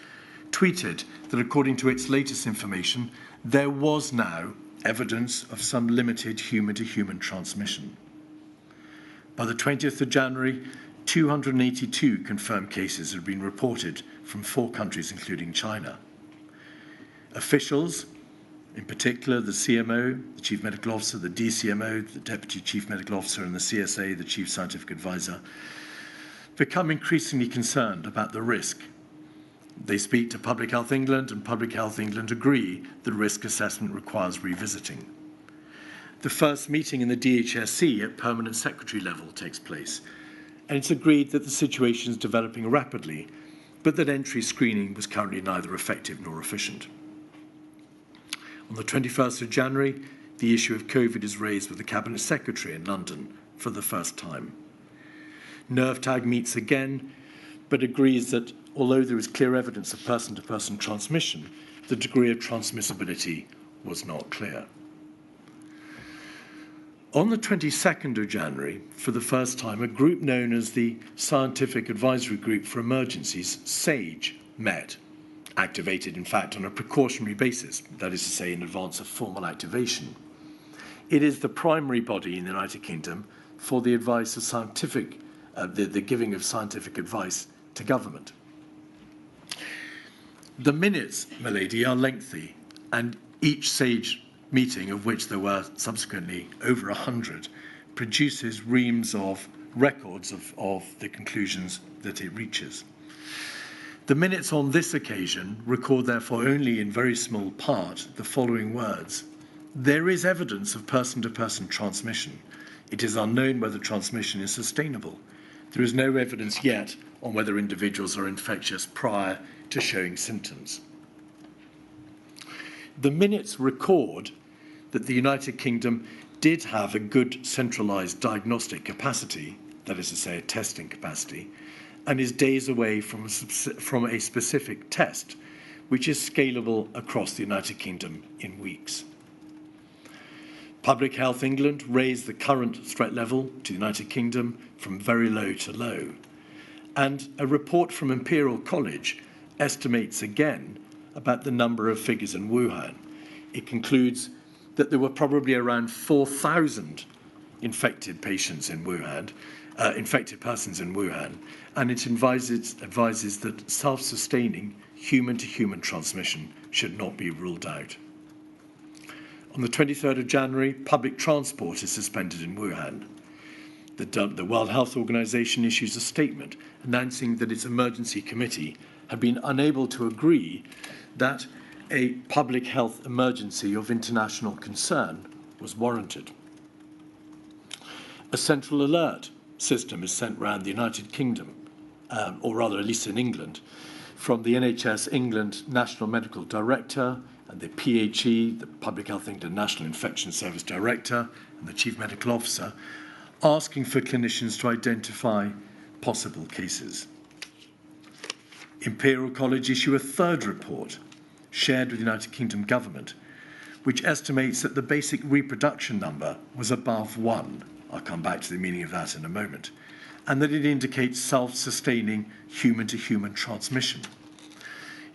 tweeted that according to its latest information, there was now evidence of some limited human-to-human transmission. By the 20th of January, 282 confirmed cases had been reported from 4 countries, including China. Officials, in particular the CMO, the Chief Medical Officer, the DCMO, the Deputy Chief Medical Officer, and the CSA, the Chief Scientific Advisor, become increasingly concerned about the risk. They speak to Public Health England, and Public Health England agree that risk assessment requires revisiting. The first meeting in the DHSC at Permanent Secretary level takes place, and it's agreed that the situation is developing rapidly, but that entry screening was currently neither effective nor efficient. On the 21st of January, the issue of COVID is raised with the Cabinet Secretary in London for the first time. NervTag meets again, but agrees that although there is clear evidence of person-to-person transmission, the degree of transmissibility was not clear. On the 22nd of January, for the first time, a group known as the Scientific Advisory Group for Emergencies, SAGE, met, activated in fact on a precautionary basis, that is to say in advance of formal activation. It is the primary body in the United Kingdom for the advice of scientific, the giving of scientific advice to government. The minutes, milady, are lengthy, and each SAGE meeting, of which there were subsequently over 100, produces reams of records of the conclusions that it reaches. The minutes on this occasion record therefore only in very small part the following words. There is evidence of person-to-person transmission. It is unknown whether transmission is sustainable. There is no evidence yet on whether individuals are infectious prior to showing symptoms. The minutes record that the United Kingdom did have a good centralised diagnostic capacity, that is to say a testing capacity, and is days away from a specific test, which is scalable across the United Kingdom in weeks. Public Health England raised the current threat level to the United Kingdom from very low to low, and a report from Imperial College estimates again about the number of figures in Wuhan. It concludes that there were probably around 4,000 infected patients in Wuhan, infected persons in Wuhan, and it advises that self-sustaining human-to-human transmission should not be ruled out. On the 23rd of January, public transport is suspended in Wuhan. The World Health Organization issues a statement announcing that its emergency committee had been unable to agree that a public health emergency of international concern was warranted. A central alert system is sent around the United Kingdom, or rather at least in England, from the NHS England National Medical Director and the PHE, the Public Health England National Infection Service Director, and the Chief Medical Officer, asking for clinicians to identify possible cases. Imperial College issue a third report, shared with the United Kingdom government, which estimates that the basic reproduction number was above 1. I'll come back to the meaning of that in a moment. And that it indicates self-sustaining human-to-human transmission.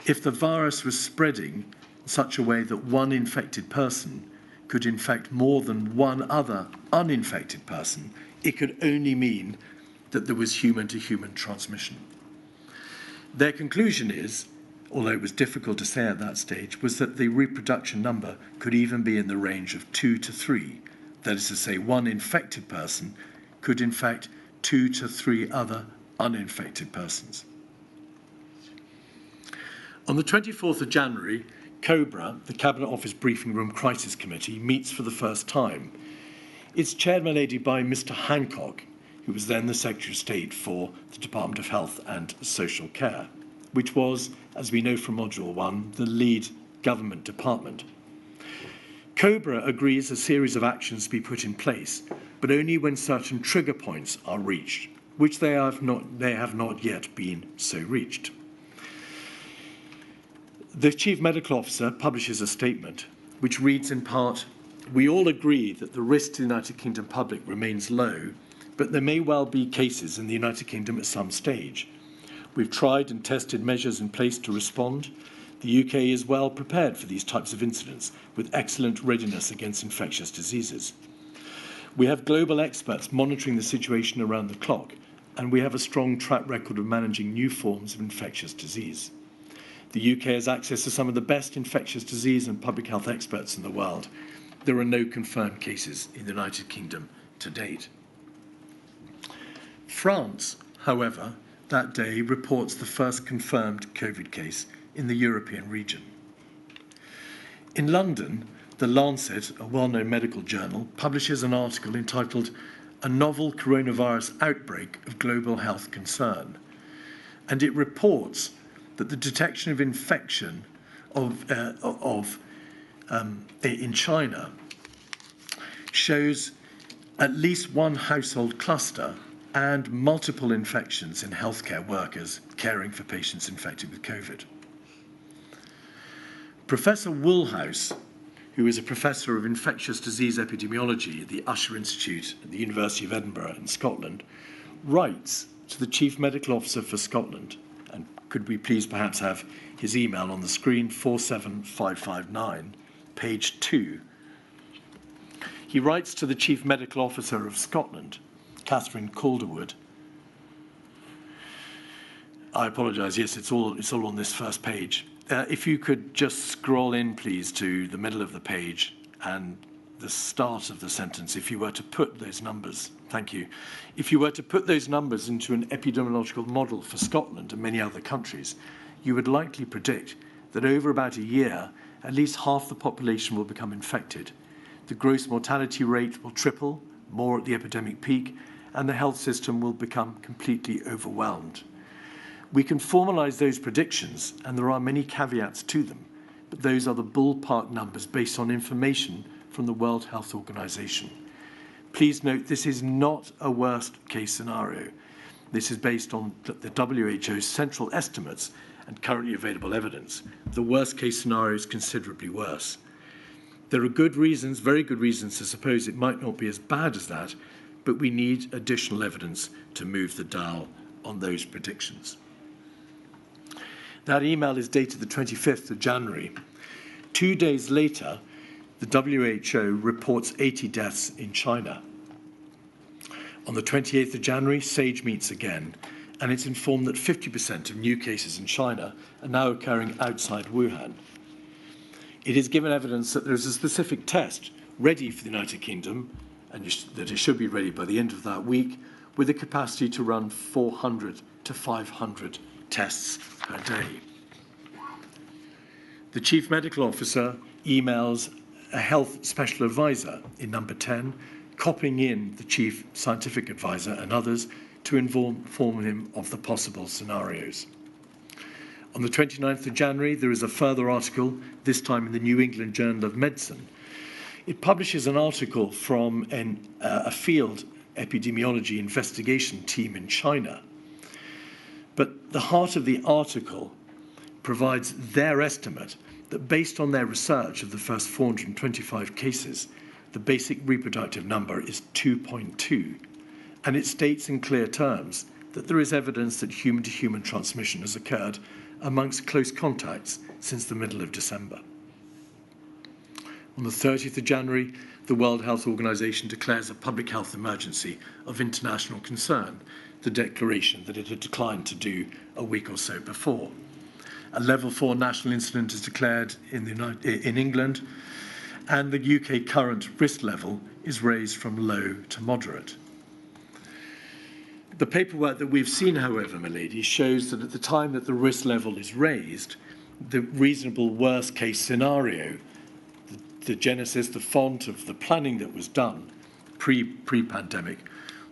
If the virus was spreading in such a way that one infected person could infect more than one other uninfected person, it could only mean that there was human-to-human transmission. Their conclusion is, although it was difficult to say at that stage, was that the reproduction number could even be in the range of 2 to 3. That is to say, one infected person could infect 2 to 3 other uninfected persons. On the 24th of January, COBRA, the Cabinet Office Briefing Room Crisis Committee, meets for the first time. It's chaired, my lady, by Mr. Hancock, who was then the Secretary of State for the Department of Health and Social Care, which was, as we know from Module 1, the lead government department. COBRA agrees a series of actions be put in place, but only when certain trigger points are reached, which they have not yet been so reached. The Chief Medical Officer publishes a statement which reads in part, "We all agree that the risk to the United Kingdom public remains low, but there may well be cases in the United Kingdom at some stage. We've tried and tested measures in place to respond. The UK is well prepared for these types of incidents, with excellent readiness against infectious diseases. We have global experts monitoring the situation around the clock, and we have a strong track record of managing new forms of infectious disease. The UK has access to some of the best infectious disease and public health experts in the world. There are no confirmed cases in the United Kingdom to date." France, however, that day reports the first confirmed COVID case in the European region. In London, The Lancet, a well-known medical journal, publishes an article entitled "A Novel Coronavirus Outbreak of Global Health Concern," and it reports that the detection of infection in China shows at least one household cluster and multiple infections in healthcare workers caring for patients infected with COVID. Professor Woolhouse, who is a professor of infectious disease epidemiology at the Usher Institute at the University of Edinburgh in Scotland, writes to the Chief Medical Officer for Scotland, and could we please perhaps have his email on the screen, 47559, page 2. He writes to the Chief Medical Officer of Scotland, Catherine Calderwood. I apologise, yes, it's all on this first page. If you could just scroll in, please, to the middle of the page and the start of the sentence, if you were to put those numbers, thank you, if you were to put those numbers into an epidemiological model for Scotland and many other countries, you would likely predict that over about a year, at least half the population will become infected. The gross mortality rate will triple, more at the epidemic peak, and the health system will become completely overwhelmed. We can formalise those predictions, and there are many caveats to them, but those are the ballpark numbers based on information from the World Health Organization. Please note this is not a worst-case scenario. This is based on the WHO's central estimates and currently available evidence. The worst-case scenario is considerably worse. There are good reasons, very good reasons, to suppose it might not be as bad as that, but we need additional evidence to move the dial on those predictions. That email is dated the 25th of January. 2 days later, the WHO reports 80 deaths in China. On the 28th of January, SAGE meets again, and it's informed that 50% of new cases in China are now occurring outside Wuhan. It is given evidence that there is a specific test ready for the United Kingdom, and that it should be ready by the end of that week, with the capacity to run 400 to 500 tests per day. The Chief Medical Officer emails a health special advisor in number 10, copying in the Chief Scientific Advisor and others to inform him of the possible scenarios. On the 29th of January, there is a further article, this time in the New England Journal of Medicine. It publishes an article from a field epidemiology investigation team in China. But the heart of the article provides their estimate that based on their research of the first 425 cases, the basic reproductive number is 2.2. And it states in clear terms that there is evidence that human-to-human transmission has occurred amongst close contacts since the middle of December. On the 30th of January, the World Health Organization declares a public health emergency of international concern, the declaration that it had declined to do a week or so before. A level 4 national incident is declared in England, and the UK current risk level is raised from low to moderate. The paperwork that we've seen, however, my lady, shows that at the time that the risk level is raised, the reasonable worst case scenario, the genesis, the font of the planning that was done pre-pandemic,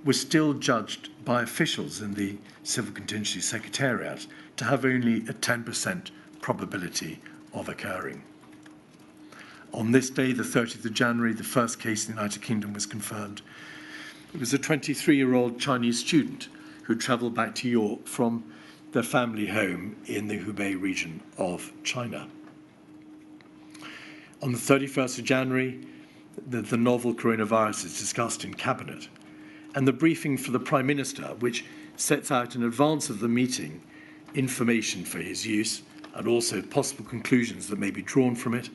was still judged by officials in the Civil Contingency Secretariat to have only a 10% probability of occurring. On this day, the 30th of January, the first case in the United Kingdom was confirmed. It was a 23-year-old Chinese student who travelled back to York from their family home in the Hubei region of China. On the 31st of January, the novel coronavirus is discussed in Cabinet, and the briefing for the Prime Minister, which sets out in advance of the meeting information for his use and also possible conclusions that may be drawn from it,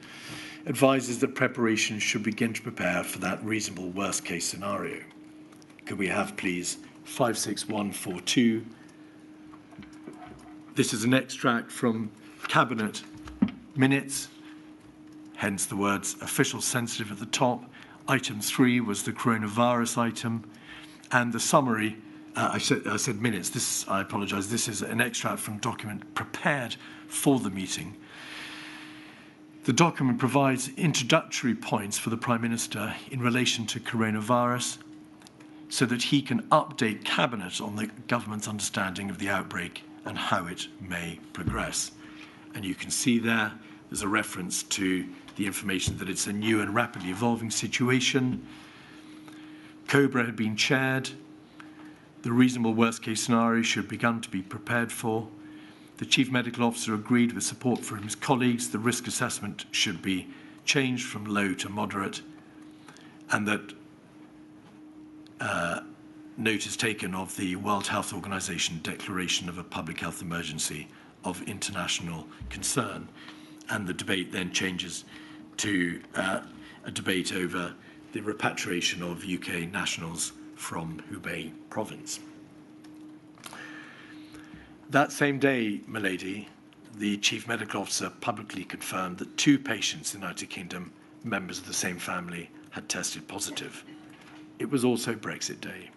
advises that preparations should begin to prepare for that reasonable worst-case scenario. Could we have, please, 56142? This is an extract from Cabinet minutes, hence the words official sensitive at the top. Item 3 was the coronavirus item, and the summary, I said minutes, I apologise, this is an extract from document prepared for the meeting. The document provides introductory points for the Prime Minister in relation to coronavirus so that he can update Cabinet on the government's understanding of the outbreak and how it may progress. And you can see there's a reference to the information that it's a new and rapidly evolving situation. COBRA had been chaired. The reasonable worst-case scenario should have begun to be prepared for. The Chief Medical Officer agreed with support from his colleagues the risk assessment should be changed from low to moderate, and that note is taken of the World Health Organization declaration of a public health emergency of international concern. And the debate then changes to a debate over the repatriation of UK nationals from Hubei province. That same day, my lady, the Chief Medical Officer publicly confirmed that 2 patients in the United Kingdom, members of the same family, had tested positive. It was also Brexit Day.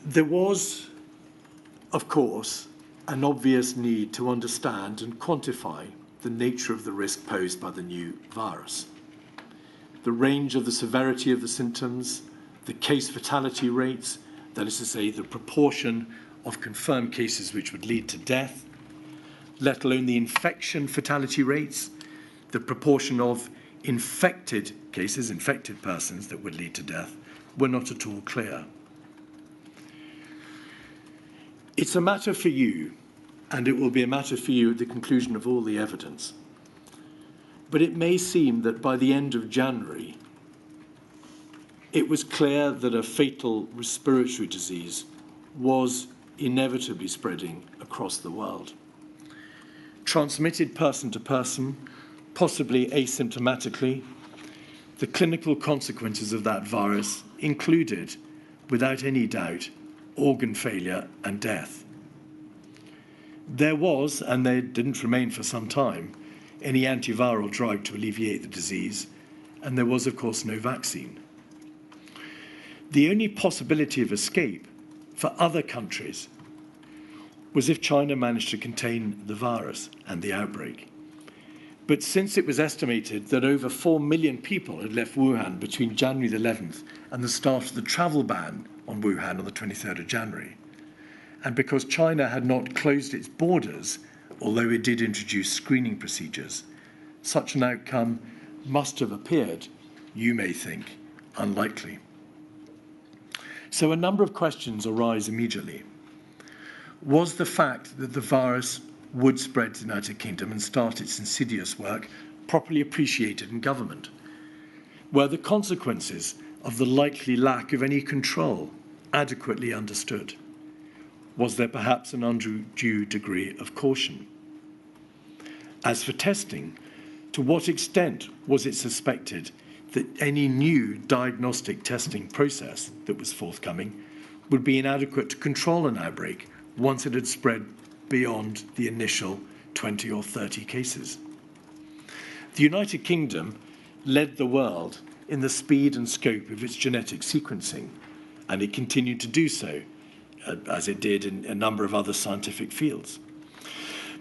There was, of course, an obvious need to understand and quantify the nature of the risk posed by the new virus. The range of the severity of the symptoms, the case fatality rates, that is to say, the proportion of confirmed cases which would lead to death, let alone the infection fatality rates, the proportion of infected cases, infected persons that would lead to death, were not at all clear. It's a matter for you, and it will be a matter for you at the conclusion of all the evidence. But it may seem that by the end of January, it was clear that a fatal respiratory disease was inevitably spreading across the world. Transmitted person to person, possibly asymptomatically, the clinical consequences of that virus included, without any doubt, organ failure and death. There was, and there didn't remain for some time, any antiviral drug to alleviate the disease, and there was, of course, no vaccine. The only possibility of escape for other countries was if China managed to contain the virus and the outbreak. But since it was estimated that over 4 million people had left Wuhan between January the 11th and the start of the travel ban on Wuhan on the 23rd of January, and because China had not closed its borders, although it did introduce screening procedures, such an outcome must have appeared, you may think, unlikely. So a number of questions arise immediately. Was the fact that the virus would spread to the United Kingdom and start its insidious work properly appreciated in government? Were the consequences of the likely lack of any control adequately understood? Was there perhaps an undue degree of caution? As for testing, to what extent was it suspected that any new diagnostic testing process that was forthcoming would be inadequate to control an outbreak once it had spread beyond the initial 20 or 30 cases? The United Kingdom led the world in the speed and scope of its genetic sequencing, and it continued to do so, as it did in a number of other scientific fields.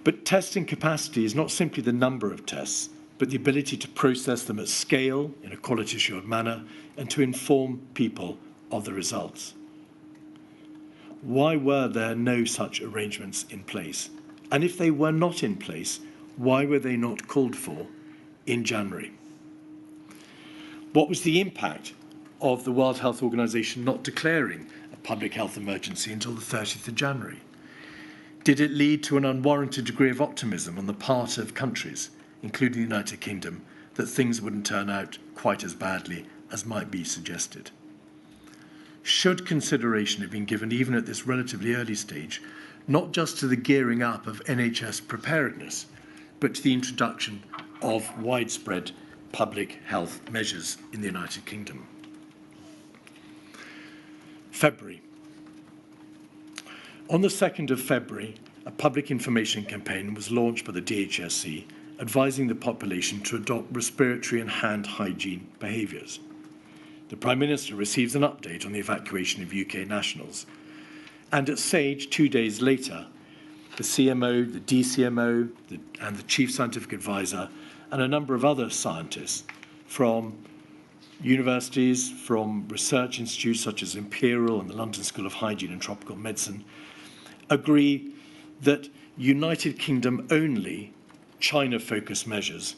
But testing capacity is not simply the number of tests, but the ability to process them at scale in a quality-assured manner and to inform people of the results. Why were there no such arrangements in place? And if they were not in place, why were they not called for in January? What was the impact of the World Health Organization not declaring a public health emergency until the 30th of January? Did it lead to an unwarranted degree of optimism on the part of countries, including the United Kingdom, that things wouldn't turn out quite as badly as might be suggested? Should consideration have been given, even at this relatively early stage, not just to the gearing up of NHS preparedness, but to the introduction of widespread public health measures in the United Kingdom? February. On the 2nd of February, a public information campaign was launched by the DHSC advising the population to adopt respiratory and hand hygiene behaviours. The Prime Minister receives an update on the evacuation of UK nationals. And at Sage, 2 days later, the CMO, the DCMO, and the Chief Scientific Advisor, and a number of other scientists from universities, from research institutes such as Imperial and the London School of Hygiene and Tropical Medicine, agree that United Kingdom only China-focused measures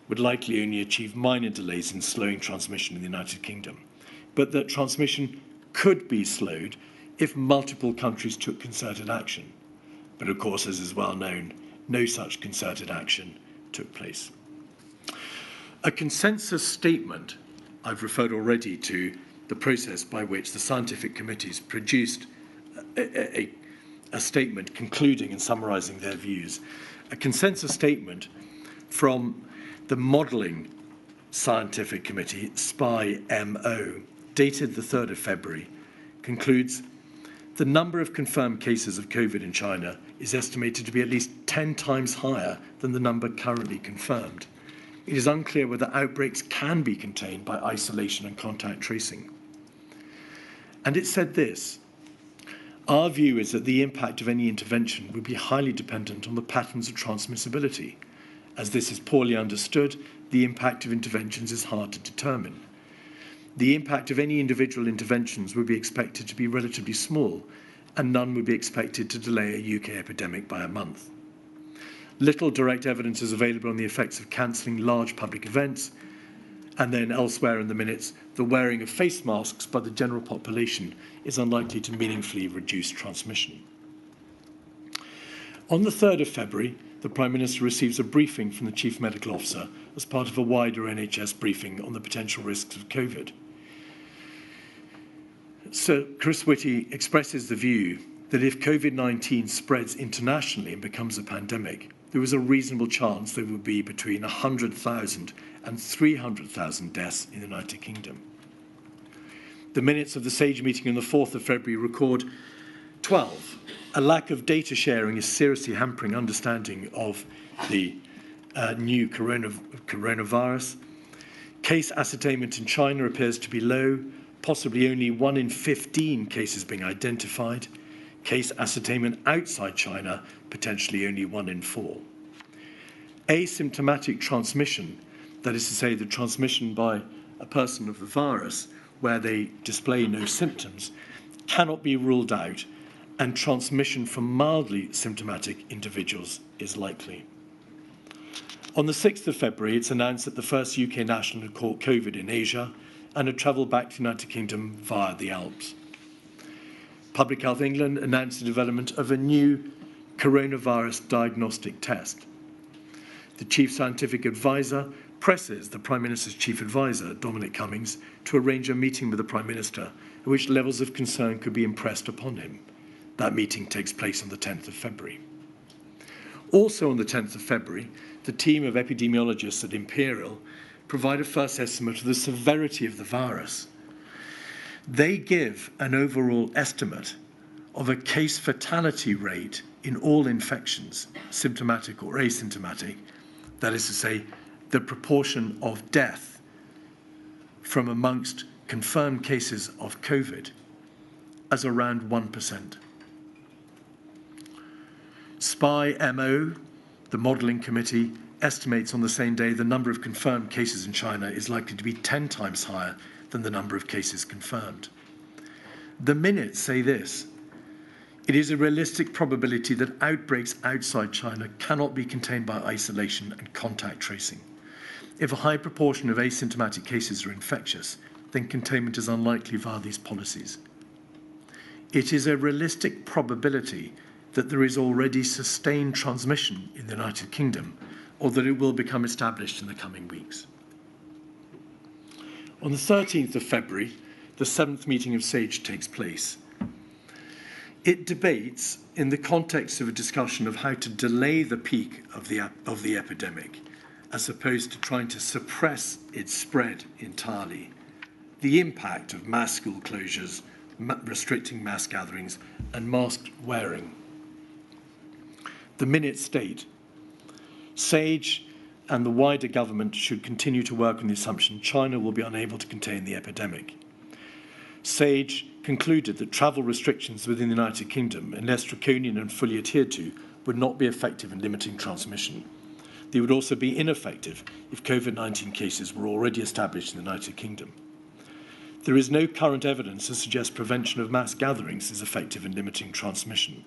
would likely only achieve minor delays in slowing transmission in the United Kingdom, but that transmission could be slowed if multiple countries took concerted action. But of course, as is well known, no such concerted action took place. A consensus statement, I've referred already to the process by which the scientific committees produced a statement concluding and summarising their views. A consensus statement from the Modelling Scientific Committee, SPI-MO, dated the 3rd of February, concludes the number of confirmed cases of COVID in China is estimated to be at least 10 times higher than the number currently confirmed. It is unclear whether outbreaks can be contained by isolation and contact tracing. And it said this: our view is that the impact of any intervention would be highly dependent on the patterns of transmissibility. As this is poorly understood, the impact of interventions is hard to determine. The impact of any individual interventions would be expected to be relatively small, and none would be expected to delay a UK epidemic by a month. Little direct evidence is available on the effects of cancelling large public events, and then elsewhere in the minutes, the wearing of face masks by the general population is unlikely to meaningfully reduce transmission. On the 3rd of February, the Prime Minister receives a briefing from the Chief Medical Officer as part of a wider NHS briefing on the potential risks of COVID. Sir Chris Whitty expresses the view that if COVID-19 spreads internationally and becomes a pandemic, there is a reasonable chance there will be between 100,000 and 300,000 deaths in the United Kingdom. The minutes of the SAGE meeting on the 4th of February record 12. A lack of data sharing is seriously hampering understanding of the new coronavirus. Case ascertainment in China appears to be low, possibly only 1 in 15 cases being identified. Case ascertainment outside China, potentially only 1 in 4. Asymptomatic transmission, that is to say the transmission by a person of the virus where they display no symptoms, cannot be ruled out, and transmission from mildly symptomatic individuals is likely. On the 6th of February, it's announced that the first UK national had caught COVID in Asia and had travelled back to the United Kingdom via the Alps. Public Health England announced the development of a new coronavirus diagnostic test. The Chief Scientific Advisor presses the Prime Minister's Chief Advisor, Dominic Cummings, to arrange a meeting with the Prime Minister at which levels of concern could be impressed upon him. That meeting takes place on the 10th of February. Also on the 10th of February, the team of epidemiologists at Imperial provide a first estimate of the severity of the virus. They give an overall estimate of a case fatality rate in all infections, symptomatic or asymptomatic, that is to say, the proportion of death from amongst confirmed cases of COVID as around 1%. SPI-MO, the modelling committee, estimates on the same day the number of confirmed cases in China is likely to be 10 times higher than the number of cases confirmed. The minutes say this: it is a realistic probability that outbreaks outside China cannot be contained by isolation and contact tracing. If a high proportion of asymptomatic cases are infectious, then containment is unlikely via these policies. It is a realistic probability that there is already sustained transmission in the United Kingdom, or that it will become established in the coming weeks. On the 13th of February, the 7th meeting of SAGE takes place. It debates in the context of a discussion of how to delay the peak of the epidemic, as opposed to trying to suppress its spread entirely, the impact of mass school closures, restricting mass gatherings, and mask wearing. The minutes state, SAGE and the wider government should continue to work on the assumption China will be unable to contain the epidemic. SAGE concluded that travel restrictions within the United Kingdom, unless draconian and fully adhered to, would not be effective in limiting transmission. They would also be ineffective if COVID-19 cases were already established in the United Kingdom. There is no current evidence to suggest prevention of mass gatherings is effective in limiting transmission.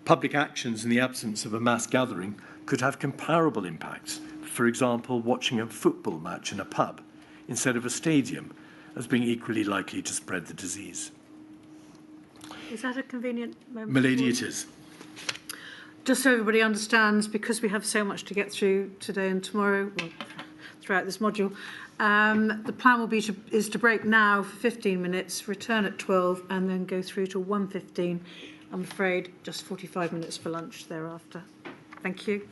Public actions in the absence of a mass gathering could have comparable impacts. For example, watching a football match in a pub instead of a stadium, as being equally likely to spread the disease. Is that a convenient moment? Milady, it is. Just so everybody understands, because we have so much to get through today and tomorrow, well, throughout this module, the plan will be is to break now for 15 minutes, return at 12, and then go through to 1:15. I'm afraid just 45 minutes for lunch thereafter. Thank you.